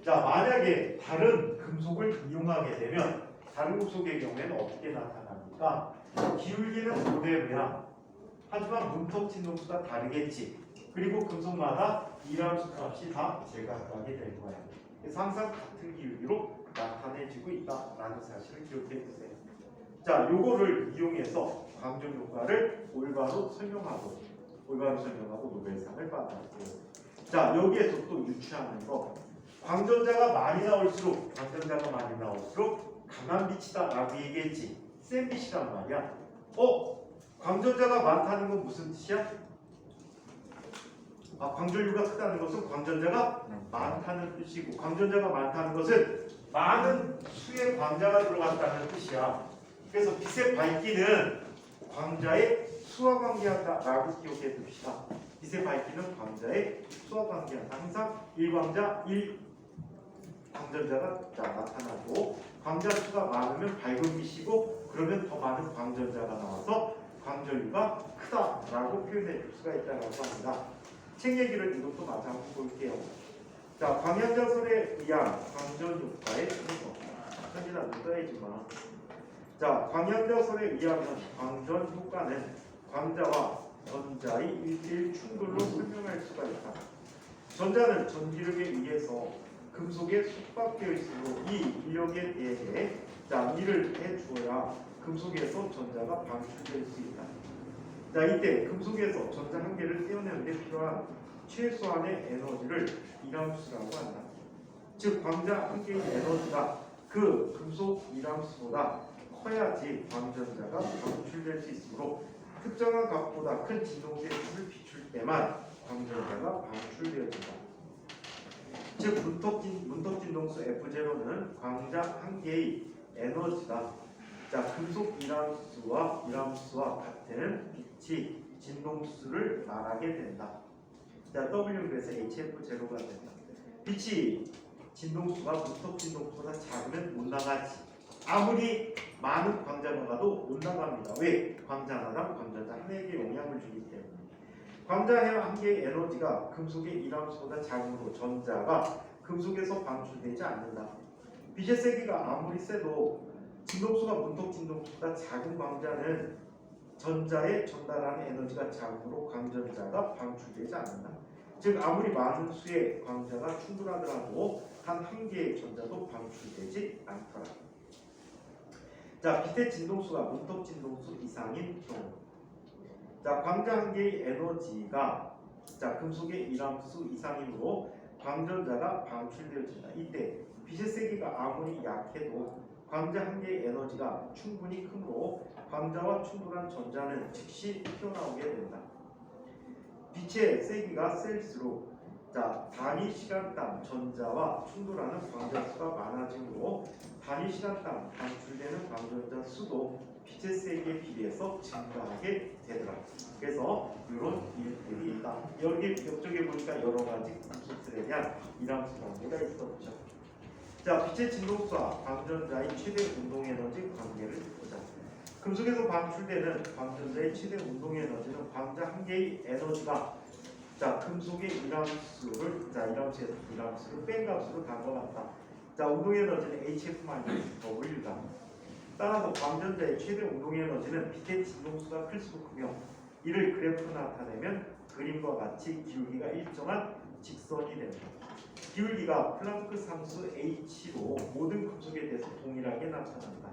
자, 만약에 다른 금속을 이용하게 되면 다른 금속의 경우에는 어떻게 나타납니까? 기울기는 그대로야. 하지만 문턱 진동수가 다르겠지. 그리고 금속마다 이람수 값이 다 제각각이 될 거야. 그래서 항상 같은 기울기로 나타내지고 있다라는 사실을 기억해 주세요. 자, 요거를 이용해서 광전 효과를 올바로 설명하고 노벨상을 받았고요. 자, 여기에서 또 유추하는 거. 광전자가 많이 나올수록 강한 빛이다라고 얘기했지. 센 빛이란 말이야. 광전자가 많다는 건 무슨 뜻이야? 광전류가 크다는 것은 광전자가 많다는 뜻이고, 광전자가 많다는 것은 많은 수의 광자가 들어갔다는 뜻이야. 그래서 빛의 밝기는 광자의 수와 관계한다라고 기억해 둡시다. 빛의 밝기는 광자의 수와 관계한다. 항상 1광자 1광전자가 나타나고, 광자 수가 많으면 밝은 빛이고, 그러면 더 많은 광전자가 나와서 광전류가 크다라고 표현해 줄 수가 있다고 합니다. 책 얘기를 이것도 마저 한번 볼게요. 자, 광양자설에 의한 광전 효과의 순서. 사실 안 써야지만. 자, 광양자설에 의하면 광전 효과는 광자와 전자의 1대1 충돌로 설명할 수가 있다. 전자는 전기력에 의해서 금속에 속박되어 있으므로 이 인력에 대해 일을 해주어야 금속에서 전자가 방출될 수 있다. 자, 이때 금속에서 전자 한 개를 떼어내는 데 필요한 최소한의 에너지를 이람수라고 한다. 즉, 광자 한 개의 에너지가 그 금속 이람수보다 커야지 광전자가 방출될 수 있으므로 특정한 값보다 큰 진동계의 빛을 비출 때만 광전자가 방출되어진다. 즉, 문턱 진동수 F0는 광자 한 개의 에너지다. 자, 금속 이람수와 같은 빛이 진동수를 말하게 된다. 자, W 그래서 HF0가 된다. 빛이 진동수가 문턱 진동수보다 작으면 못 나가지. 아무리 많은 광자가 가도 못 나갑니다. 왜? 광자마다 광전자 하나에게 영향을 주기 때문에. 광자 한 개의 에너지가 금속의 이람수보다 작으므로 전자가 금속에서 방출되지 않는다. 빛의 세기가 아무리 세도 진동수가 문턱 진동수보다 작은 광자는 전자에 전달하는 에너지가 작으므로 광전자가 방출되지 않는다. 즉, 아무리 많은 수의 광자가 충돌하더라도 단 한 개의 전자도 방출되지 않더라. 자, 빛의 진동수가 문턱 진동수 이상인 경우. 자, 광자 한 개의 에너지가 금속의 이람수 이상이므로 광전자가 방출되어진다. 이때 빛의 세기가 아무리 약해도 광자 한 개의 에너지가 충분히 크므로 광자와 충돌한 전자는 즉시 튀어나오게 된다. 빛의 세기가 셀수록 단위 시간당 전자와 충돌하는 광자 수가 많아지므로 단위 시간당 방출되는 광전자 수도 빛의 세기에 비례해서 증가하게 되더라. 그래서 이런 일들이 있다. 여기 옆쪽에 보니까 여러 가지 금속들에 대한 이람수 관계가 있었죠. 자, 빛의 진동수와 광전자의 최대 운동 에너지 관계를 보자. 금속에서 방출되는 광전자의 최대 운동 에너지는 광자 한 개의 에너지가 금속의 이람수를 뺀 값으로 간 것 같다. 자, 운동 에너지는 HF-W다. 따라서 광전자의 최대 운동 에너지는 빛의 진동수가 클수록 크며 이를 그래프로 나타내면 그림과 같이 기울기가 일정한 직선이 됩니다. 기울기가 플랑크 상수 h로 모든 금속에 대해서 동일하게 나타난다.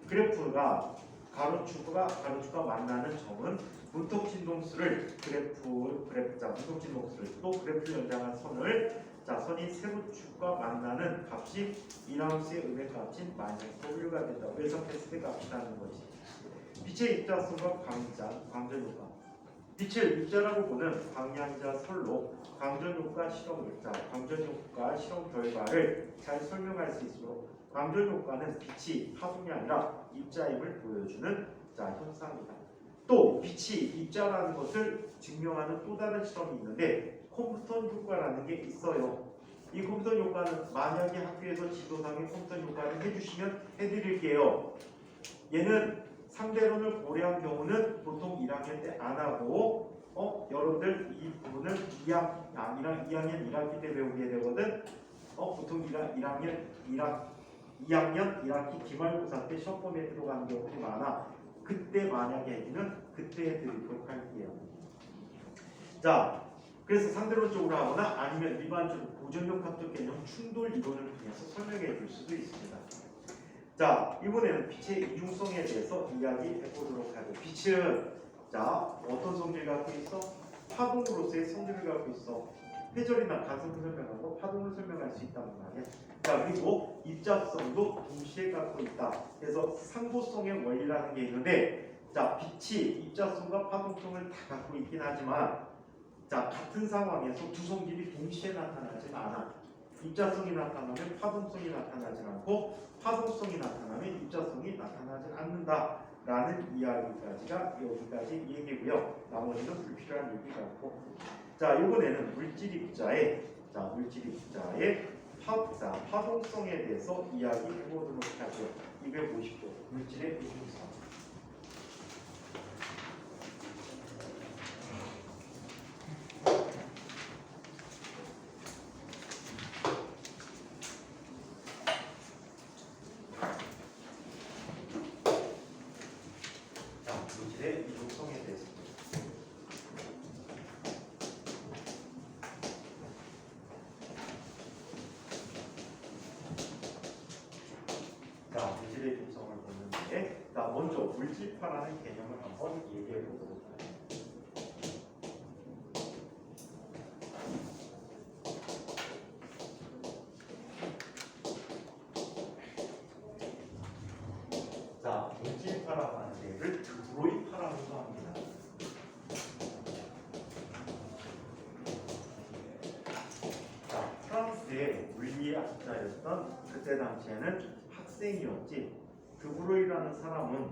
그래프가 가로축과 만나는 점은 문턱 진동수를 문턱 진동수를 또 그래프 연장한 선을 선이 세로축과 만나는 값이 이라운스의 음의 값인 -W가 된다고 해석했을 때 값이라는 것이 빛의 입자성과 광전 효과. 빛을 입자라고 보는 광량자 설로 광전 효과 실험 결과를 잘 설명할 수 있으므로 광전 효과는 빛이 파동이 아니라 입자임을 보여주는 현상이다. 또 빛이 입자라는 것을 증명하는 또 다른 실험이 있는데 콤프턴 효과라는 게 있어요. 이 콤프턴 효과는 만약에 학교에서 지도상에 콤프턴 효과를 해주시면 해드릴게요. 얘는 상대론을 고려한 경우는 보통 1학년 때 안 하고 여러분들 이 부분을 2학년 1학기 때 배우게 되거든. 보통 2학년 1학기 기말고사 때 시험범위에 들어가는 경우들이 많아. 그때 만약에 해주면 그때 해드리도록 할게요. 자, 그래서 상대론적으로 하거나 아니면 일반적으로 고전역학적 개념 충돌 이론을 통해서 설명해 줄 수도 있습니다. 자, 이번에는 빛의 이중성에 대해서 이야기해 보도록 하죠. 빛은 어떤 성질을 갖고 있어? 파동으로서의 성질을 갖고 있어. 회절이나 간섭을 설명하고 파동을 설명할 수 있다는 말이야. 자, 그리고 입자성도 동시에 갖고 있다. 그래서 상보성의 원리라는 게 있는데, 빛이 입자성과 파동성을 다 갖고 있긴 하지만, 같은 상황에서 두 성질이 동시에 나타나진 않아. 입자성이 나타나면 파동성이 나타나지 않고, 파동성이 나타나면 입자성이 나타나지 않는다라는 이야기까지가 여기까지 얘기고요. 나머지는 불필요한 얘기 같고. 자, 이번에는 물질 입자의 파동성에 대해서 이야기해 보도록 하죠. 250조 물질의 이중성. 물질의 이중성에 대해서. 물질의 이중성을 보는데, 먼저 물질파라는 개념을 한번 얘기해 보도록 할게요. 물질파라고 하는 얘를 드브로이파라고도 합니다. 프랑스의 물리학자였던 그때 당시에는 학생이었지. 드브로이라는 사람은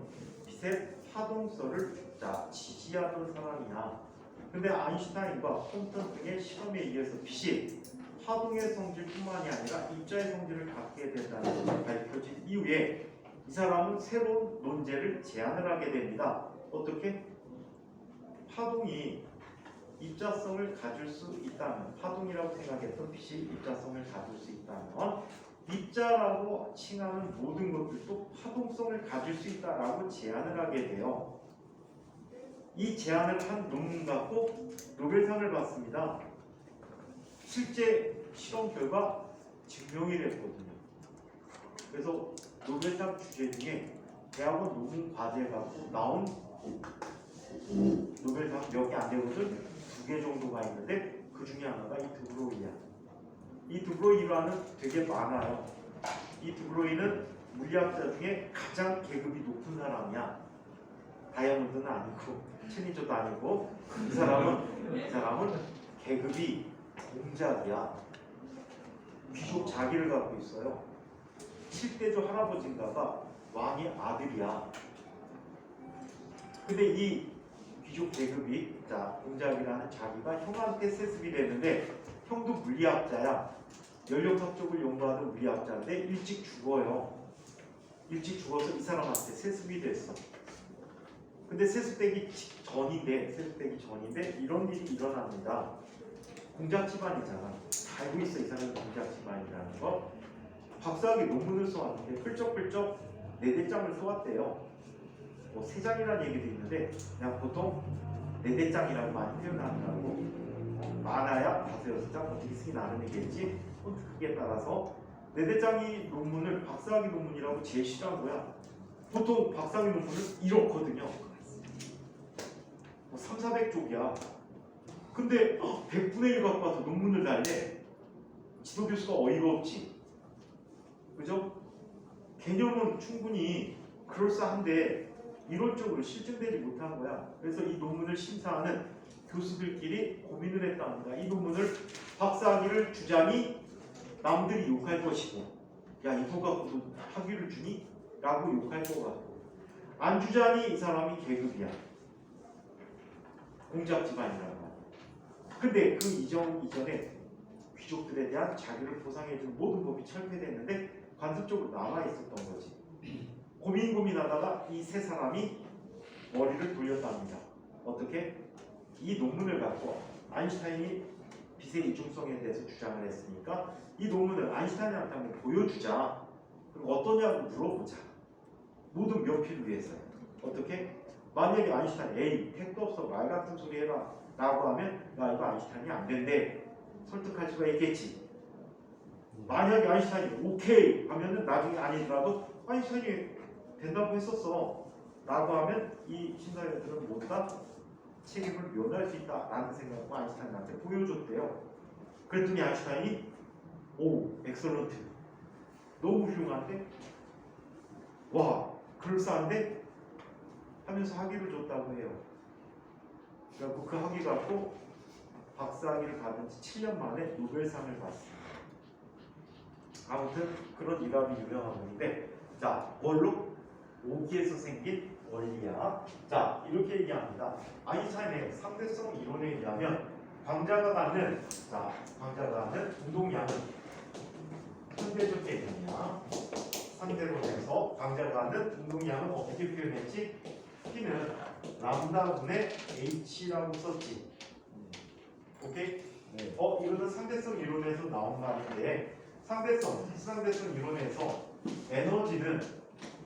빛의 파동성을 지지하던 사람이야. 근데 아인슈타인과 콤프턴 등의 실험에 의해서 빛이 파동의 성질뿐만이 아니라 입자의 성질을 갖게 된다는 것이 밝혀진 이후에 이 사람은 새로운 논제를 제안을 하게 됩니다. 어떻게? 파동이 입자성을 가질 수 있다면, 파동이라고 생각했던 빛이 입자성을 가질 수 있다면 입자라고 칭하는 모든 것들도 파동성을 가질 수 있다라고 제안을 하게 돼요. 이 제안을 한 논문 갖고 노벨상을 받습니다. 실제 실험 결과 증명이 됐거든요. 그래서 노벨상 주제 중에 대학원 논문 과제 갖고 나온 노벨상 몇 개 안 되거든. 2개 정도가 있는데 그 중에 하나가 이 드브로이야. 이 드브로이라는 되게 많아요. 이 드브로이는 물리학자 중에 가장 계급이 높은 사람이야. 다이아몬드는 아니고 챌린저도 아니고 이 사람은 계급이 공작이야. 귀족 자기를 갖고 있어요. 7대조 할아버지인가가 왕의 아들이야. 근데 이 귀족 계급이 공작이라는 자기가 형한테 세습이 됐는데, 형도 물리학자야. 연력학 쪽을 연구하던 물리학자인데 일찍 죽어요. 일찍 죽어서 이 사람한테 세습이 됐어. 근데 세습되기 전인데 이런 일이 일어납니다. 공작 집안이잖아. 알고 있어, 이 사람이 공작 집안이라는 거. 박사학위 논문을 써왔는데 훌쩍훌쩍 4대장을 써왔대요. 뭐 3장이라는 얘기도 있는데 그냥 보통 내대장이라고 많이 표현하더라고. 많아야 5, 6장 어떻게 쓰기 나름이겠지. 폰트 크기에 따라서 내대장이 논문을 박사학위 논문이라고 제일 싫어한 거야. 보통 박사학위 논문은 이렇거든요. 뭐 3, 400쪽이야. 근데 100분의 1 갖고 와서 논문을 달래. 지도교수가 어이가 없지. 그죠? 개념은 충분히 그럴싸한데 이론적으로 실증되지 못한 거야. 그래서 이 논문을 심사하는 교수들끼리 고민을 했답니다. 이 논문을 박사학위를 주자니 남들이 욕할 것이고, 야 이거 갖고도 학위를 주니? 라고 욕할 것 같고, 안 주자니 이 사람이 계급이야. 공작 집안이라고 말이야. 근데 그 이전에 귀족들에 대한 자기를 보상해준 모든 법이 철폐됐는데 관습적으로 남아있었던 거지. 고민하다가 이 세 사람이 머리를 돌렸답니다. 어떻게? 이 논문을 갖고 아인슈타인이 빛의 이중성에 대해서 주장을 했으니까 이 논문을 아인슈타인한테 한번 보여주자. 그럼 어떠냐고 물어보자. 모든 면피를 위해서요. 어떻게? 만약에 아인슈타인 에이 택도 없어 말 같은 소리 해라 라고 하면 야 이거 아인슈타인이 안 된대 설득할 수가 있겠지. 만약에 아인슈타인이 오케이 하면은 나중에 아니더라도 아인슈타인이 된다고 했었어 라고 하면 이 심사위원들은 모두 다 책임을 면할 수 있다 라는 생각을 아인슈타인한테 보여줬대요. 그랬더니 아인슈타인이 오 엑설런트 너무 훌륭한데 와 그럴싸한데 하면서 학위를 줬다고 해요. 그래서 그 학위 갖고 박사학위를 받은 지 7년 만에 노벨상을 받습니다. 아무튼 그런 일합이 유명한 분인데, 자 뭘로? 오기에서 생긴 원리야. 자 이렇게 얘기합니다. 아인슈타인의 상대성 이론에 의하면 광자가 갖는 운동량은 상대적 개념이야. 상대로 해서 광자가 갖는 운동량은 어떻게 표현했지? P는 람다분의 H라고 썼지. 오케이? 네. 이거는 상대성 이론에서 나온 말인데 상대성 이론에서 에너지는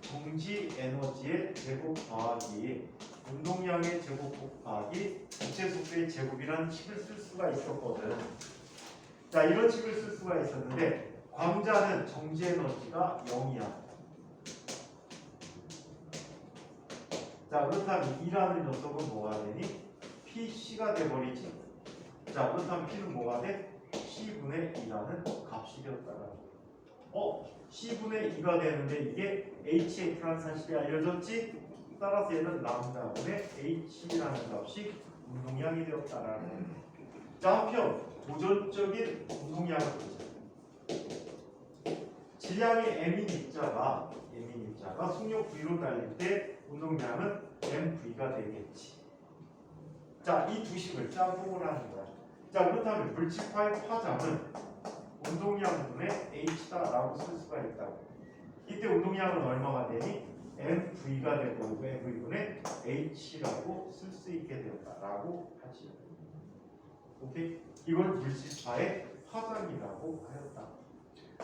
정지 에너지의 제곱 더하기 운동량의 제곱 곱하기 전체 속도의 제곱이라는 식을 쓸 수가 있었거든. 자 이런 식을 쓸 수가 있었는데 광자는 정지 에너지가 0이야. 자 그렇다면 E라는 녀석은 뭐가 되니? PC가 돼버리지. 자 그렇다면 P는 뭐가 돼? C분의 2라는 값이 되었다가 C분의 2가 되는데 이게 HA라는 사실이 알려졌지? 따라서 얘는 람다분의 H라는 값이 운동량이 되었다라는 거예요. 자 한편 도전적인 운동량을 보자. 질량의 M인 입자가 속력 V로 달릴 때 운동량은 MV가 되겠지. 자, 이 두 식을 짬뽕을 하는 거야. 자, 그렇다면 물질파의 파장은 운동량분의 H다라고 쓸 수가 있다고. 이때 운동량은 얼마가 되니? MV가 되고 MV분의 H라고 쓸 수 있게 되었다라고 하지. 오케이? 이걸 물질파의 파장이라고 하였다.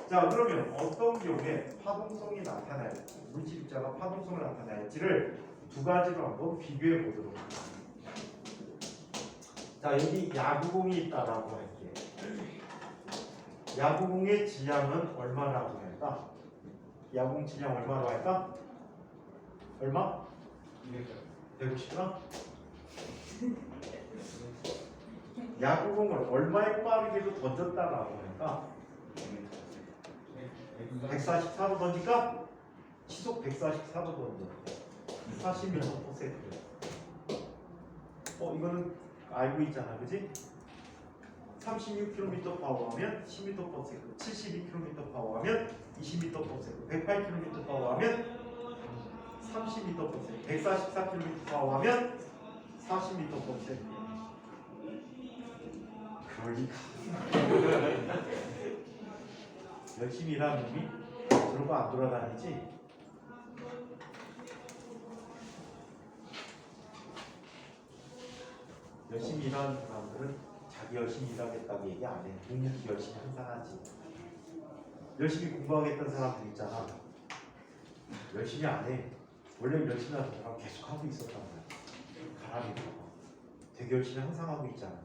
자, 그러면 어떤 경우에 파동성이 나타날지, 물질 입자가 파동성을 나타낼지를 두 가지로 한번 비교해 보도록 하겠습니다. 자, 여기 야구공이 있다라고 할게. 야구공의 질량은 얼마라고 할까? 야구공 질량 얼마로 할까? 얼마? 150g? 야구공을 얼마에 빠르게도 던졌다라고 할까? 144로 던질까? 시속 144로 던져. 40m/s. 이거는 알고 있잖아, 그지? 36km 파워하면 10m/s, 72km 파워하면 20m/s, 108km 파워하면 30m/s, 144km 파워하면 40m/s. 그러니까 열심히 일하는 놈이 그러고 안 돌아다니지? 열심히 일하는 사람들은 자기 열심히 일하겠다고 얘기 안 해. 묵묵히 열심히 항상 하지. 열심히 공부하겠다는 사람들 있잖아. 열심히 안 해. 원래 열심히 하던 사람 계속 하고 있었단 말이야. 가람이 들어가. 대결치는 항상 하고 있잖아.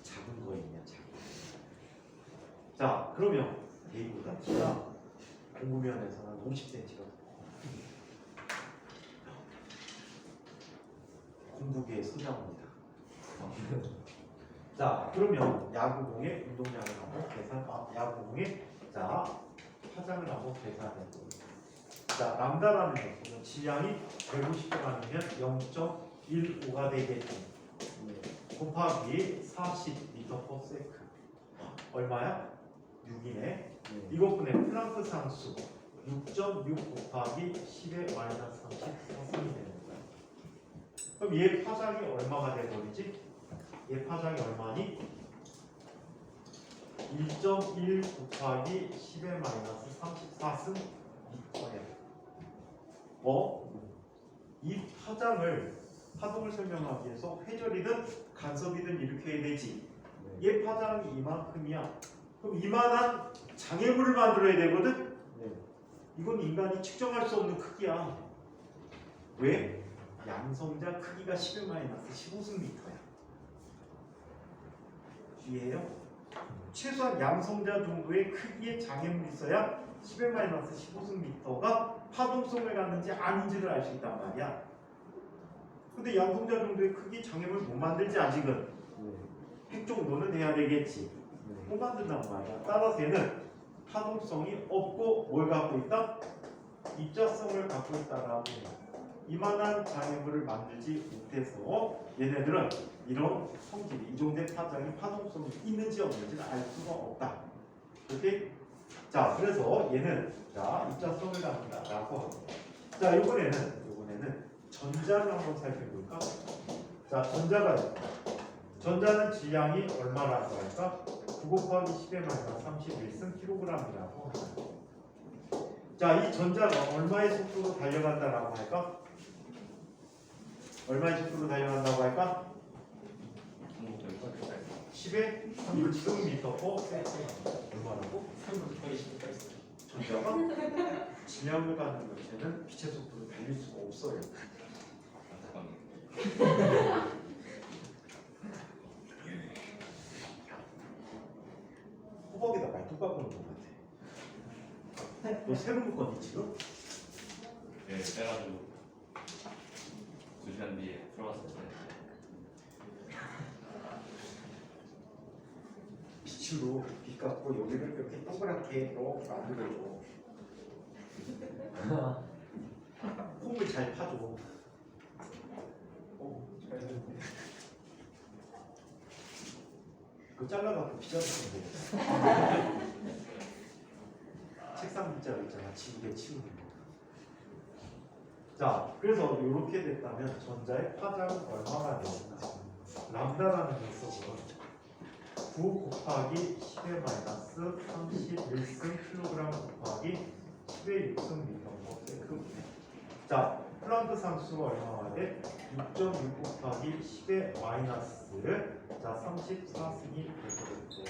작은 거 있냐, 작은 거. 자, 그러면 A보다 T가 공구면에서는 50cm가 공부계의 소장입니다. 자, 그러면 야구공의 운동량을 한번 야구공의 파장을 한번 계산해 보겠습니다. 자, 람다라는 것은 질량이 150g이면 0.15가 되겠지. 곱하기 40m/s. 얼마야? 6이네. 이것분의 플랑크 상수 6.6 곱하기 10의 마이너스 34승이 되는 거야. 그럼 얘 파장이 얼마가 돼버리지? 얘 파장이 얼마니? 1.1 곱하기 10의 마이너스 34승 미터야. 이 파동을 설명하기 위해서 회절이든 간섭이든 일으켜야 되지. 얘 파장이 이만큼이야. 그럼 이만한 장애물을 만들어야 되거든? 이건 인간이 측정할 수 없는 크기야. 왜? 양성자 크기가 10의 마이너스 15승 미터야. 이해해요? 최소한 양성자 정도의 크기의 장애물이 있어야 10의 마이너스 15승 미터가 파동성을 갖는지 아닌지를 알 수 있단 말이야. 근데 양성자 정도의 크기 장애물 못 만들지 아직은. 핵 정도는 해야 되겠지. 못 만든단 말이야. 따라서 얘는 파동성이 없고 뭘 갖고 있다? 입자성을 갖고 있다라고 해요. 이만한 장애물을 만들지 못해서 얘네들은 이런 성질이 이종된 파장이 파동성이 있는지 없는지는 알 수가 없다. 오케이? 자, 그래서 얘는 입자성을 갖는다라고 하고. 자, 이번에는 전자를 한번 살펴볼까? 자, 전자는 질량이 얼마라고 할까? 9 곱하기 10의 마이너스 31승 kg이라고 합니다. 자, 이 전자가 얼마의 속도로 달려간다라고 할까? 얼마의 속도로 달려간다고 할까? 10의 36m/s. 얼마라고? 전자가 질량을 갖는 것에는 빛의 속도로 달릴 수가 없어요. 호박에다 말뚝 박는 것 같아. 너 새로 묶었니 지금? 네, 빼가지고 2시간 뒤에 들어갔을 때 빛으로 빛 갖고 여기를 이렇게 동그랗게 이렇게 만들어줘. 콩을 잘 파줘. 잘 됐네. 그거 잘라갖고 빗자루인데. 책상 빗자루 있잖아. 지우개 치우는 거. 자, 그래서 이렇게 됐다면 전자의 파장은 얼마나 되었나? 람다라는 녀석은 9 곱하기 10의 마이너스 31승 kg 곱하기 10의 6승 미터/s. 자, 플랑크 상수가 얼마나 돼? 6.6 곱하기 10의 마이너스 34승이 되거든요.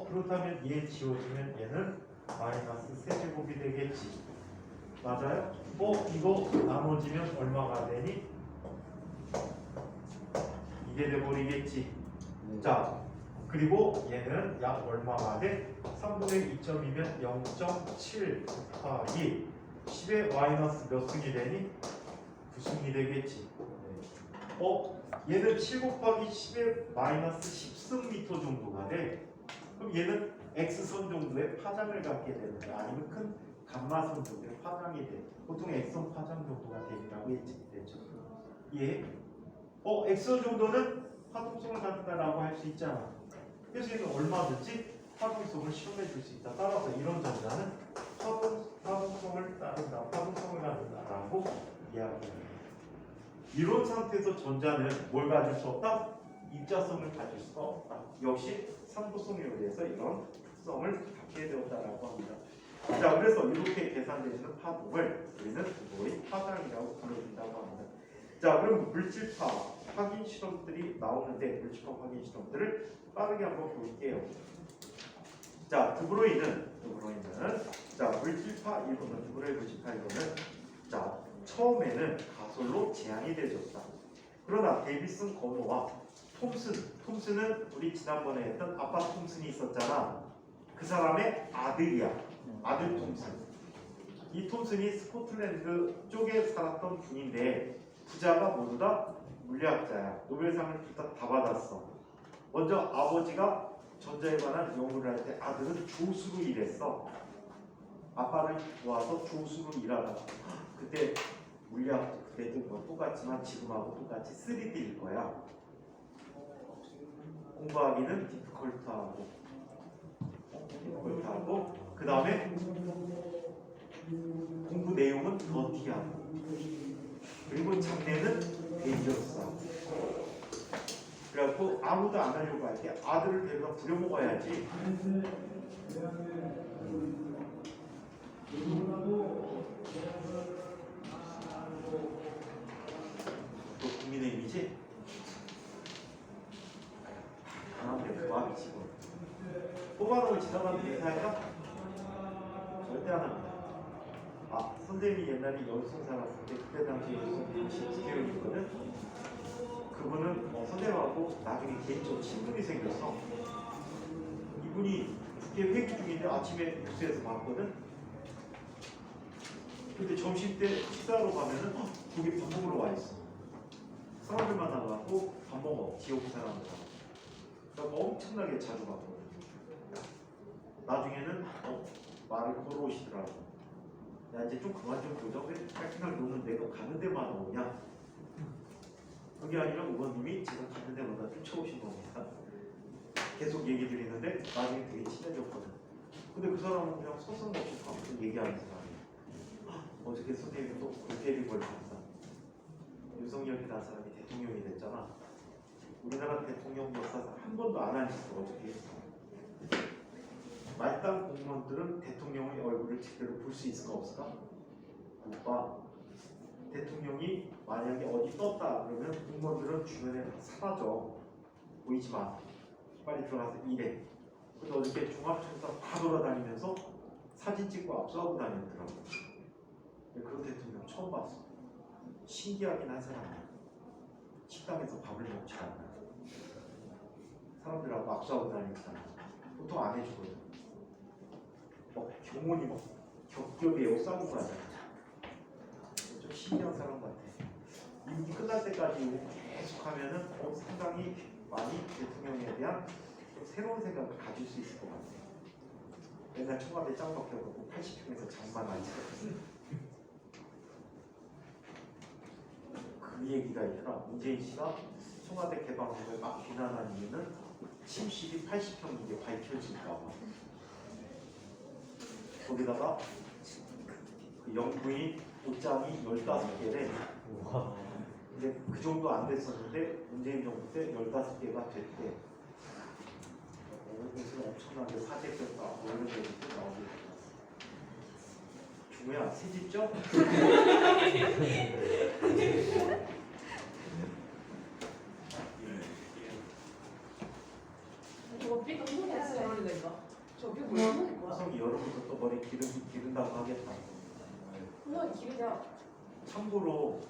그렇다면 얘 지워주면 얘는 마이너스 세제곱이 되겠지. 맞아요? 이거 나눠지면 얼마가 되니? 이게 돼버리겠지. 자, 그리고 얘는 약 얼마가 돼? 3분의 2점이면 0.7 곱하기 10의 마이너스 몇 승이 되니? 9승이 되겠지. 얘는 7 곱하기 10의 마이너스 10승 미터 정도가 돼. 그럼 얘는 X선 정도의 파장을 갖게 되는 거야. 아니면 큰 감마선 정도의 파장이 돼. 보통 X선 파장 정도가 되리라고 예측되죠. 예. X선 정도는 파동성을 갖는다라고 할 수 있잖아. 그래서 얘는 얼마든지 파동성을 실험해 줄 수 있다. 따라서 이런 전자는 파동성을 따른다, 파동성을 갖는다라고 이야기합니다. 이런 상태에서 전자는 뭘 가질 수 없다? 입자성을 가질 수가 없다. 역시 상도성에 의해서 이런 특성을 갖게 되었다라고 합니다. 자, 그래서 이렇게 계산되는 파동을 우리는 거의 파장이라고 불러준다고 합니다. 자, 그럼 물질파 확인 실험들이 나오는데 물질파 확인 실험들을 빠르게 한번 볼게요. 자, 드브로이는 자, 물질파 이론은 드브로이 물질파 이론은 자, 처음에는 학설로 제한이 되어졌다. 그러나 데이비슨 거모와 톰슨은 우리 지난번에 했던 아빠 톰슨이 있었잖아. 그 사람의 아들이야. 아들 톰슨. 이 톰슨이 스코틀랜드 쪽에 살았던 분인데 부자가 모두 다 물리학자야. 노벨상을 둘 다 받았어. 먼저 아버지가 전자에 관한 연구를 할 때 아들은 조수로 일했어. 아빠를 도와서 조수로 일하다가 그때 물리학 그때도 뭐 똑같지만 지금하고 똑같이 3D일 거야. 공부하기는 디피컬트하고 그 다음에 공부 내용은 더티하고 그리고 장래는 데인저러스하고 그래갖고 아무도 안 하려고 할 때 아들을 데려다 부려먹어야지. 또 국민의힘이지? 강한데 부합이 지금 뽑아놓은 지나가는 인사할까? 절대 안 합니다. 아, 선생님이 옛날에 여수에 살았을 때 그때 당시에 여수님이 신지계열이거든. 그분은 선생님하고 나중에 개인적으로 친분이 생겼어. 이분이 국회 회기 중인데 아침에 뉴스에서 봤거든. 근데 점심 때 식사하러 가면은 거기 밥 먹으러 와 있어. 사람들 만나갖고 밥 먹어. 지역 사람들하고. 그러니까 엄청나게 자주 봤거든. 나중에는 말을 걸어오시더라고. 야 이제 좀 그만 좀 보자. 왜 깔끔하게 노는 내가 가는 데만 오냐? 그게 아니라 의원님이 제가 가는 데마다 쫓아오신 겁니다. 계속 얘기 드리는데 나중에 되게 친해졌거든. 근데 그 사람은 그냥 서슴없이 아무튼 얘기하는 사람이야. 어저께 선생님이 또 골때리는 걸 봤다. 윤석열이라는 사람이 대통령이 됐잖아. 우리나라 대통령 역사상 한 번도 안 한 짓을 어저께 했어. 말단 공무원들은 대통령의 얼굴을 제대로 볼 수 있을까 없을까? 못 봐. 대통령이 만약에 어디 떴다 그러면 공무원들은 주변에 다 사라져. 보이지 마. 빨리 들어가서 일해. 근데 어저께 종합청사 다 돌아다니면서 사진 찍고 압수하고 다녔더라고. 그런 대통령 처음 봤어. 신기하긴 한 사람이야. 식당에서 밥을 먹지 않아. 사람들하고 압수하고 다니잖아. 보통 안 해주거든. 경호니 격격에 싸우고 하잖아. 좀 신기한 사람 같아. 임기 끝날 때까지 계속 하면은 상당히 많이 대통령에 대한 새로운 생각을 가질 수 있을 것 같아. 맨날 청와대 짱 박혀갖고 80평에서 장만 안 찍었어. 그 얘기가 있더라. 문재인 씨가 청와대 개방을 막 비난한 이유는 침실이 80평인 게 밝혀질까 봐. 거기다가 그 영부인 옷장이 15개래. 근데 그 정도 안 됐었는데 문재인 정부 때 15개가 됐대. 무슨 엄청나게 사재표가 뭐 이런 얘기도 나오고 있었어. 중우야, 새집죠? 저거 삐 한번에 내가. 저게 뭘 하는 거야? 호성이 여름부터 또 머리 기른다고 하겠다. 그냥 기르자. 참고로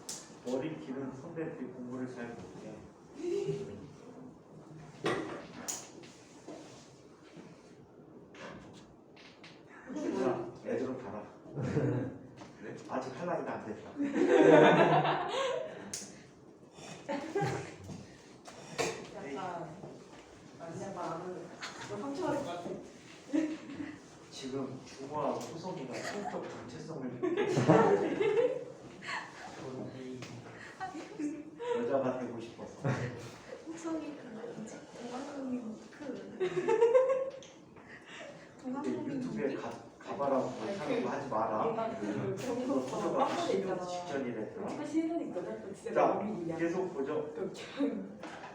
머리 기른 선배들이 공부를 잘 못해. 자, 애들은 가라. 아직 할 나이가 안 됐다. 약간 상처할 것 같아. 지금 중화하고 호성이가 성적 정체성을 느끼고 여자가 되고 싶어서. 혹성이 동안님이 근데 유튜브에 가봐라고 하는 거 하지 마라. 그거 터져가 10년 직전이랬더라. 자, 계속 보죠.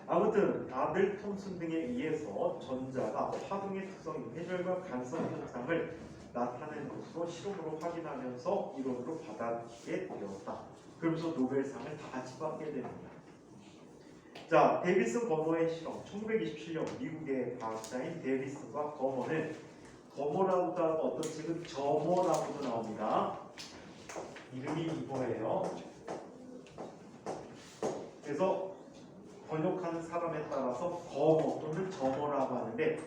아무튼 아들 톰슨 등에 의해서 전자가 화동의 특성인 회절과 간섭 현상을 나타낸 것으로 실험으로 확인하면서 이론으로 받아들이게 되었다. 그러면서 노벨상을 다 같이 받게 됩니다. 자, 데이비슨 거머의 실험. 1927년 미국의 과학자인 데이비슨과 거머는 거머라고도 하고 어떤 책은 저머라고도 나옵니다. 이름이 이거예요. 그래서 번역하는 사람에 따라서 거모 또는 점어라고 하는데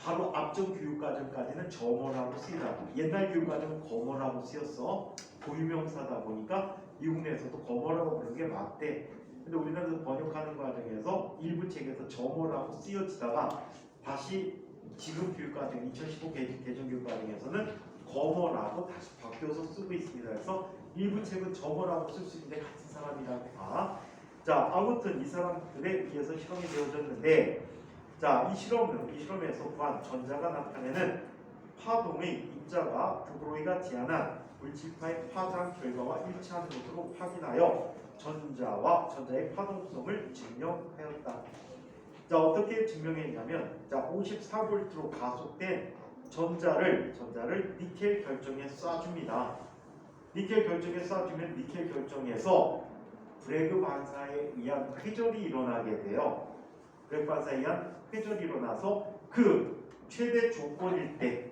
바로 앞전 교육과정까지는 점어라고 쓰이다. 옛날 교육과정은 거모라고 쓰였어. 고유명사다 보니까 미국 내에서도 거모라고 부르는 게 맞대. 근데 우리나라에서 번역하는 과정에서 일부 책에서 점어라고 쓰여지다가 다시 지금 교육과정 2015 개정 교육과정에서는 거모라고 다시 바뀌어서 쓰고 있습니다. 그래서 일부 책은 점어라고 쓸 수 있는데 같은 사람이라고 봐. 자, 아무튼 이 사람들에 의해서 실험이 되어졌는데, 자, 이 실험에서 구한 전자가 나타내는 파동의 입자가 드브로이가 제안한 물질파의 파장 결과와 일치하는 것으로 확인하여 전자와 전자의 파동성을 증명하였다. 자, 어떻게 증명했냐면, 자, 54V로 가속된 전자를 니켈 결정에 쏴줍니다. 니켈 결정에 쏴주면 니켈 결정에서 브래그 반사에 의한 회절이 일어나게 돼요. 브래그 반사에 의한 회절이 일어나서 그 최대 조건일 때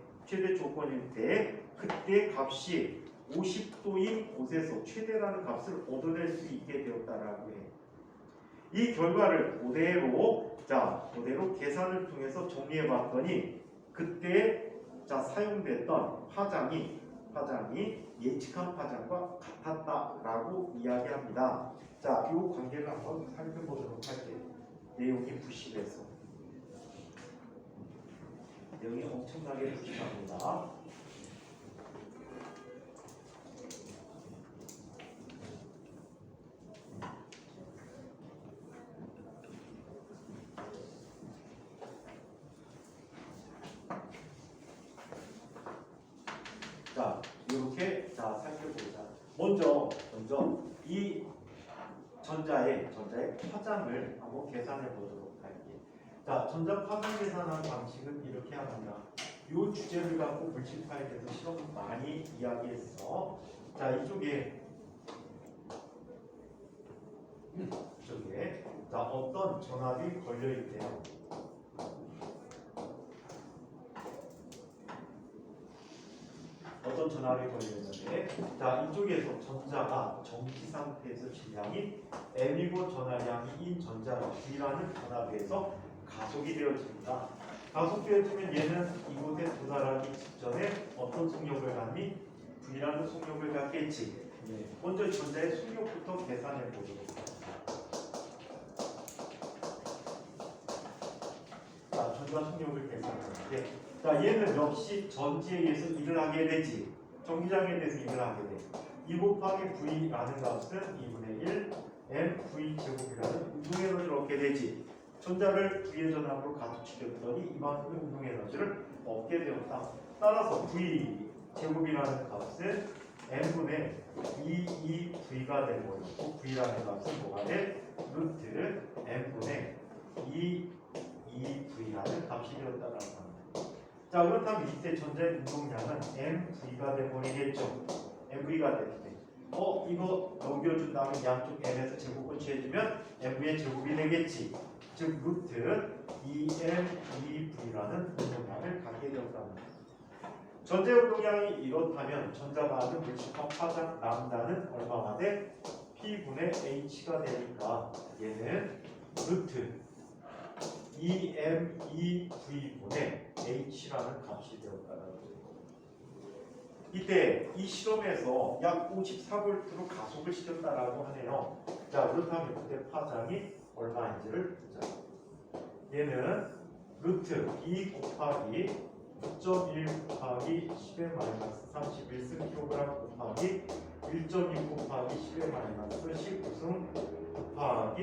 그때 값이 50도인 곳에서 최대라는 값을 얻어낼 수 있게 되었다라고 해. 이 결과를 그대로 계산을 통해서 정리해 봤더니 그때 사용됐던 파장이 예측한 파장과 같았다라고 이야기합니다. 자, 이 관계를 한번 살펴보도록 할게요. 내용이 부실해서. 내용이 엄청나게 부실합니다. 자, 이렇게 살펴보자. 먼저 이 전자의 파장을 한번 계산해 보도록 할게요. 자, 전자 파장 계산하는 방식은 이렇게 합니다. 이 주제를 갖고 물질파에 대해서 실험 많이 이야기했어. 자, 이쪽에 어떤 전압이 걸려 있대요. 어떤 전압이 걸려있는데, 자, 이쪽에서 전자가 정지 상태에서 질량이 m이고 전하량이 인 전자가 V라는 전압에 의해서 가속이 되어집니다. 가속되어지면 얘는 이곳에 도달하기 직전에 어떤 속력을 갖니? V라는 속력을 갖겠지. 먼저 전자의 속력부터 계산해 보도록 하겠습니다. 자, 전자 속력을 계산하는데, 자, 얘는 역시 전지에 의해서 일을 하게 되지. 전기장에 대해서 일을 하게 돼. 2 곱하기 V라는 값은 2분의 1 mV 제곱이라는 운동에너지를 얻게 되지. 전자를 V의 전압으로 가속시켰더니 이만큼의 운동에너지를 얻게 되었다. 따라서 V 제곱이라는 값은 m분의 2V가 되고, V라는 값은 뭐가 돼? 루트 m분의 2V라는 값이 되었다라고 합니다. 자, 그렇다면 이때 전자의 운동량은 mV가 되버리겠죠. mV가 되는데, 이거 넘겨준 다음에 양쪽 m에서 제곱을 취해주면 mV의 제곱이 되겠지. 즉 루트 2m2V라는 운동량을 갖게 되었답니다. 전자의 운동량이 이렇다면 전자가 하는 물질파 파장 람다는 얼마가 돼? P분의 H가 되니까 얘는 루트 2m2V분의 H라는 값이 되었다는 거죠. 이때 이 실험에서 약 54V로 가속을 시켰다라고 하네요. 자, 그렇다면 그때 파장이 얼마인지를 보자. 얘는 루트 2 곱하기 9.1 곱하기 10의 마이너스 31승 kg 곱하기 1.2 곱하기 10의 마이너스 19승 곱하기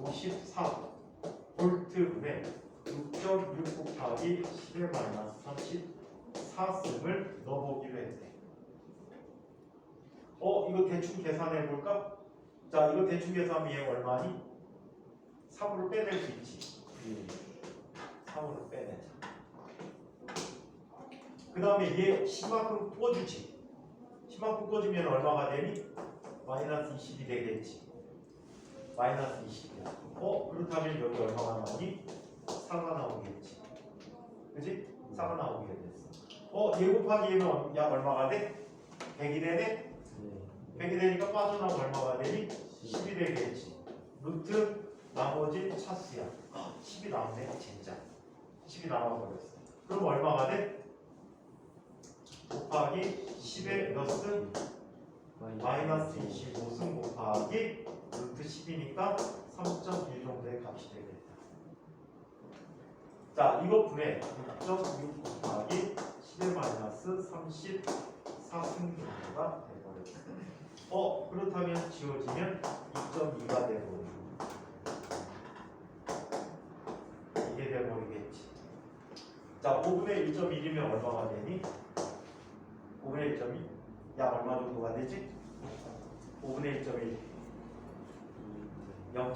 54 볼트분의 6.6 곱하기 10의 마이너스 34승을 넣어보기로 했대. 이거 대충 계산해 볼까? 자, 이거 대충 계산하면 얘 얼마니? 3으로 빼낼 수 있지. 3으로 빼내자. 그 다음에 얘 10만큼 꺼주지. 10만큼 꺼주면 얼마가 되니? 마이너스 20이 되겠지. 마이너스 20이야. 그렇다면 여기 얼마가 나오니? 4가 나오겠지. 그치? 4가 나오게 됐어. 얘 곱하기 얘는 약 얼마가 돼? 100이 되네? 100이 되니까 빠져나오면 얼마가 되니? 10이 되겠지. 루트 나머지 차수야. 10이 나오네. 진짜 10이 나와버렸어. 그럼 얼마가 돼? 곱하기 10의 몇승? 마이너스 25승 곱하기 루트 10이니까 3.1 정도의 값이 되겠다. 자, 이거 분해 6.6 곱하기 10의 마이너스 34승 정도가 돼버렸어. 그렇다면 지워지면 2.2가 돼버리고 이게 돼버리겠지. 자, 5분의 1.1이면 얼마가 되니? 5분의 1.2? 야, 얼마 정도가 되지? 5분의 1.1 0.2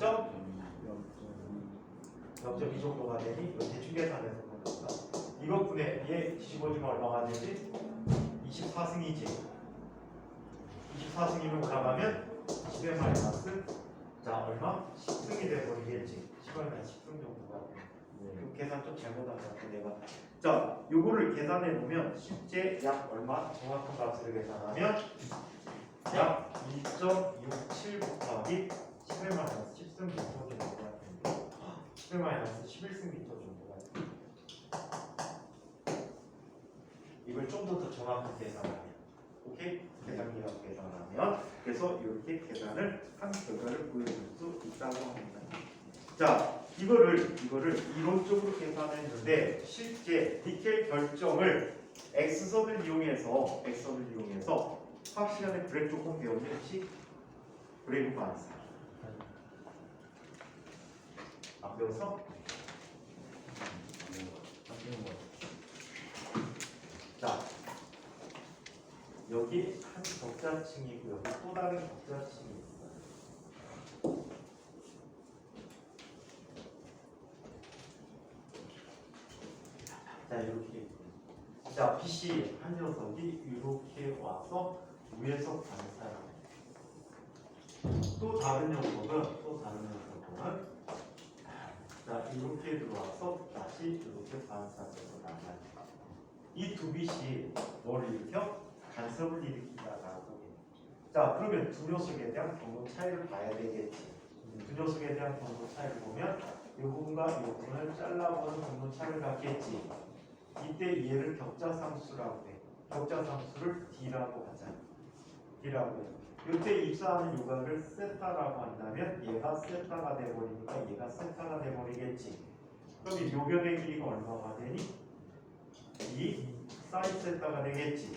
정도가 되니? 이거 대충 계산해서 보니까 이것 분의 얘 뒤집어지면 얼마가 되지? 24승이지. 24승이면 올라가면 10의 마이너스 자 얼마? 10승이 돼버리겠지. 10의 마이너스 10승 정도가 돼. 그 계산 좀 잘못한 것 같아 내가. 자, 요거를 계산해 보면 실제 약 얼마? 정확한 값을 계산하면 약 1.67 곱하기 10의 마이너스 10승 미터 정도가 되는데 10의 마이너스 11승 미터 정도가 돼. 이걸 좀 더 정확하게 계산하면 오케이? 계산기라고 계산하면 그래서 이렇게 계산을 한 결과를 보여줄 수 있다고 합니다. 자, 이거를 이론적으로 계산했는데 실제 니켈 결정을 X선을 이용해서 화학 시간에 브레이크 조건 배웠니 혹시? 브레이크 반사 안 배웠어? 자, 여기 한 격자층이고 여기 또 다른 격자층이 있어요. 자, 이렇게. 자, 빛이 한 녀석이 이렇게 와서 위에서 반사를. 또 다른 녀석은 자, 이렇게 들어와서 다시 이렇게 반사돼서 나가요. 이 두 빛이 뭘 일으켜? 간섭을 일으킨다라고 해. 자, 그러면 두 녀석에 대한 경로 차이를 봐야 되겠지. 두 녀석에 대한 경로 차이를 보면 이 부분과 이 부분을 잘라버는 경로 차이를 갖겠지. 이때 얘를 격자상수라고 해. 격자상수를 D라고 하자. D라고 해. 이때 입사하는 요각을 세타라고 한다면 얘가 세타가 돼버리니까 얘가 세타가 돼버리겠지. 그럼 이 요변의 길이가 얼마가 되니? 이 사인 세타가 되겠지.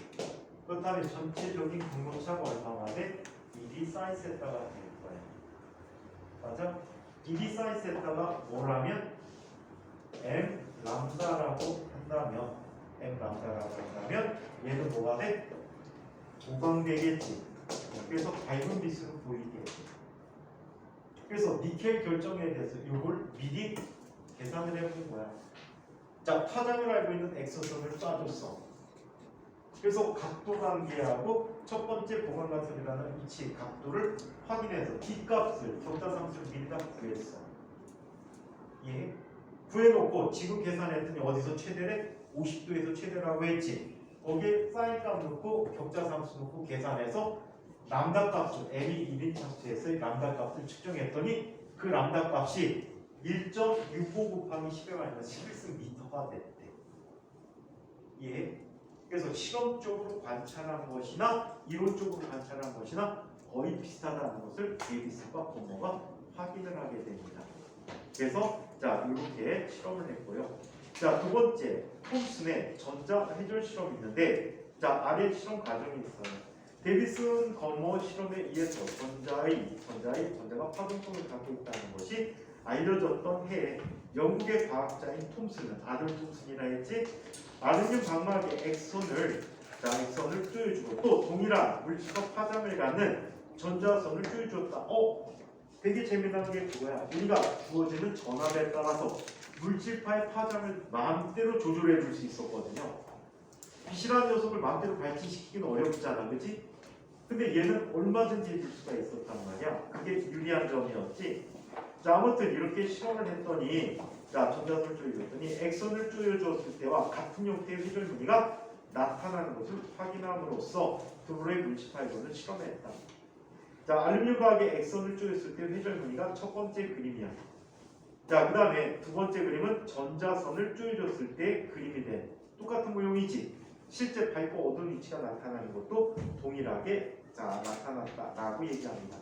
그렇다면 전체적인 경로차가 얼마가 돼? 2D 사인 세타가 될 거야. 맞아? 2D 사인 세타가 뭐라면? M 람다라고 한다면 얘는 뭐가 돼? 보강되겠지. 그래서 밝은 빛으로 보이겠지. 그래서 니켈 결정에 대해서 이걸 미리 계산을 해본 거야. 자, 파장을 알고 있는 X선을 쏴줬어. 그래서 각도 관계하고 첫 번째 보강 간섭이라는 위치의 각도를 확인해서 D값을 격자상수를 미리 다 구했어. 예? 구해놓고 지금 계산했더니 어디서 최대래? 50도에서 최대라고 했지. 거기에 사인 값 넣고 격자상수 넣고 계산해서 람다 값을 M이 1인 상수에서의 람다 값을 측정했더니 그 람다 값이 1.65 곱하기 10의 마이너스 11승 미터가 됐대. 예. 그래서 실험적으로 관찰한 것이나 이론적으로 관찰한 것이나 거의 비슷하다는 것을 데이비스과 버머가 확인을 하게 됩니다. 그래서 자, 이렇게 실험을 했고요. 자, 두 번째 톰슨의 전자 회전 실험이 있는데 자, 아래 실험 과정이 있어요. 데이비슨 거머 실험에 의해서 전자가 파동성을 갖고 있다는 것이 알려졌던 해에 영국의 과학자인 톰슨은 아들 톰슨이라 했지. 아르듐 방막의 X선을 쪼여주고 또 동일한 물질적 파장을 갖는 전자선을 쪼여주었다. 되게 재미난 게 그거야. 우리가 주어지는 전압에 따라서 물질파의 파장을 마음대로 조절해 줄 수 있었거든요. 빛이라는 녀석을 마음대로 발진시키기는 어렵잖아, 그렇지? 근데 얘는 얼마든지 해줄 수가 있었단 말이야. 그게 유리한 점이었지. 자, 아무튼 이렇게 실험을 했더니 자, 전자선을 쪼여줬더니 X선을 쪼여줬을 때와 같은 형태의 회전 무늬가 나타나는 것을 확인함으로써 드브로의 물질파 이론을 실험했다. 자, 알루미늄 화학의 액선을 쪼였을 때 회절 무늬가 첫 번째 그림이야. 자, 그 다음에 두 번째 그림은 전자선을 쪼여줬을 때 그림이 된 똑같은 모형이지. 실제 밝고 어두운 위치가 나타나는 것도 동일하게 자 나타났다라고 얘기합니다.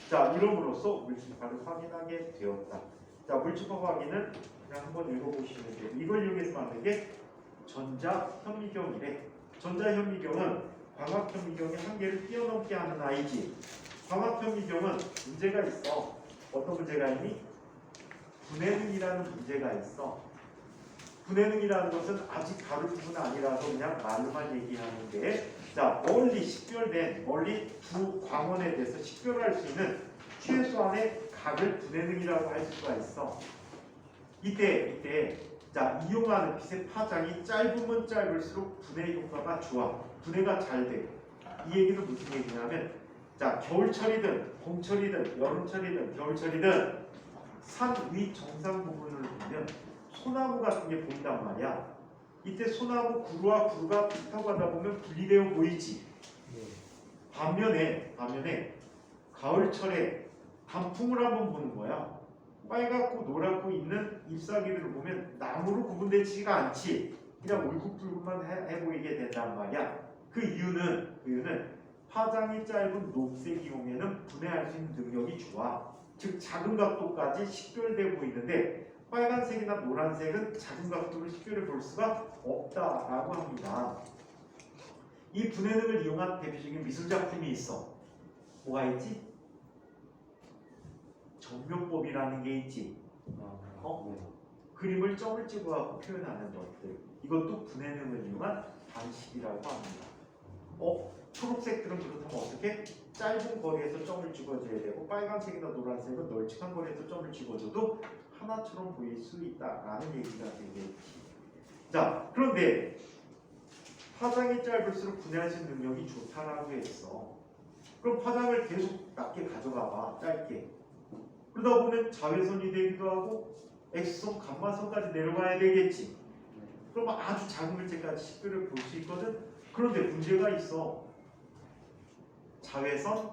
자, 이름으로써 물질파를 확인하게 되었다. 자, 물질파 확인은 그냥 한번 읽어보시면 돼요. 이걸 이용해서 만든 게 전자현미경이래. 전자현미경은 광학현미경의 한계를 뛰어넘게 하는 아이지. 광학현미경은 문제가 있어. 어떤 문제가 있니? 분해능이라는 문제가 있어. 분해능이라는 것은 아직 다룰 부분은 아니라서 그냥 말로만 얘기하는데, 자, 멀리 식별된 멀리 두 광원에 대해서 식별할 수 있는 최소한의 각을 분해능이라고 할 수가 있어. 이때 자, 이용하는 빛의 파장이 짧으면 짧을수록 분해 효과가 좋아. 분해가 잘 돼. 이 얘기는 무슨 얘기냐면, 자, 겨울철이든 봄철이든 여름철이든 겨울철이든 산 위 정상 부분을 보면 소나무 같은 게 보인단 말이야. 이때 소나무 구루와 구루가 붙어 가다 보면 분리되어 보이지. 반면에 가을철에 단풍을 한번 보는 거야. 빨갛고 노랗고 있는 잎사귀를 보면 나무로 구분되지가 않지. 그냥 울긋불긋만 해 보이게 된단 말이야. 그 이유는 파장이 짧은 녹색 이용에는 분해할 수 있는 능력이 좋아. 즉 작은 각도까지 식별돼 보이는데 빨간색이나 노란색은 작은 각도를 식별해 볼 수가 없다라고 합니다. 이 분해능을 이용한 대표적인 미술작품이 있어. 뭐가 있지? 정묘법이라는 게 있지. 그림을 점을 찍어갖고 표현하는 것들. 이것도 분해능을 이용한 방식이라고 합니다. 초록색들은 그렇다면 어떻게? 짧은 거리에서 점을 찍어줘야 되고, 빨간색이나 노란색은 널찍한 거리에서 점을 찍어줘도 하나처럼 보일 수 있다라는 얘기가 되겠지. 자, 그런데 파장이 짧을수록 분해할 수 있는 능력이 좋다라고 했어. 그럼 파장을 계속 낮게 가져가봐. 짧게. 그러다 보면 자외선이 되기도 하고 X선, 감마선까지 내려가야 되겠지. 그럼 아주 작은 물체까지 식별을 볼 수 있거든. 그런데 문제가 있어. 자외선,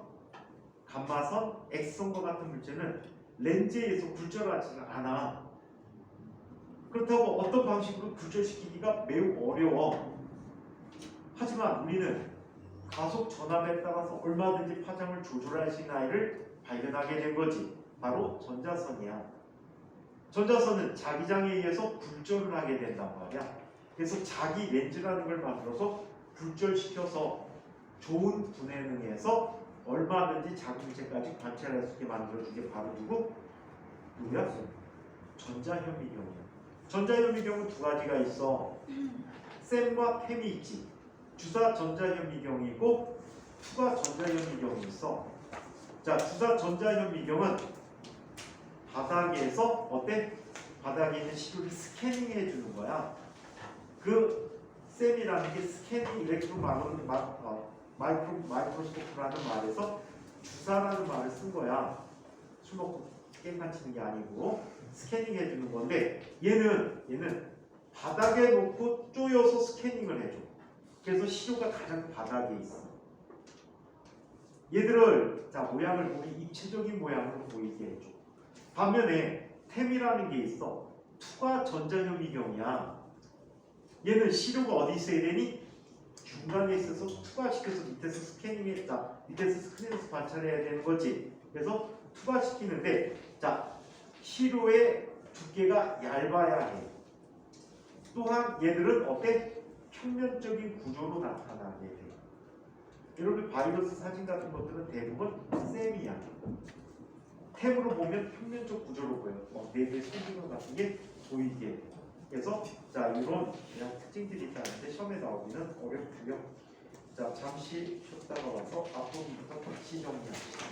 감마선, X선과 같은 물체는 렌즈에서 굴절하지는 않아. 그렇다고 어떤 방식으로 굴절시키기가 매우 어려워. 하지만 우리는 가속 전압에 따라서 얼마든지 파장을 조절할 수 있는 아이를 발견하게 된 거지. 바로 전자선이야. 전자선은 자기장에 의해서 굴절을 하게 된단 말이야. 그래서 자기 렌즈라는 걸 만들어서 굴절시켜서 좋은 분해능에서 얼마든지 작은 물체까지 관찰할 수 있게 만들어준 게 바로 누구야? 전자현미경이야. 전자현미경은 두 가지가 있어. 셈과 템이 있지. 주사 전자현미경이고 투과 전자현미경이 있어. 자, 주사 전자현미경은 바닥에서 어때? 바닥에 있는 시료를 스캐닝해 주는 거야. 그 셈이라는 게 스캐닝 일렉트론 마이크로스코프라는 말에서 주사라는 말을 쓴 거야. 술 먹고 게임만 치는 게 아니고 스캐닝 해주는 건데, 얘는 바닥에 놓고 쪼여서 스캐닝을 해줘. 그래서 시료가 가장 바닥에 있어. 얘들을 자 모양을 보면 입체적인 모양으로 보이게 해줘. 반면에 템이라는 게 있어. 투과 전자현미경이야. 얘는 시료가 어디 있어야 되니? 중간에 있어서 투과시켜서 밑에서 스캐닝했다. 밑에서 스크린에서 관찰해야 되는 거지. 그래서 투과시키는데, 자, 시료의 두께가 얇아야 해. 또한 얘들은 어때? 평면적인 구조로 나타나게 돼. 여러분 바이러스 사진 같은 것들은 대부분 셈이야. 템으로 보면 평면적 구조로 보여. 내부의 소규모 같은 게 보이게 돼. 그래서 자 이런 그냥 특징들이 있다는데 시험에 나오기는 어렵고요. 자 잠시 쉬었다가 와서 앞부분부터 같이 정리합시다.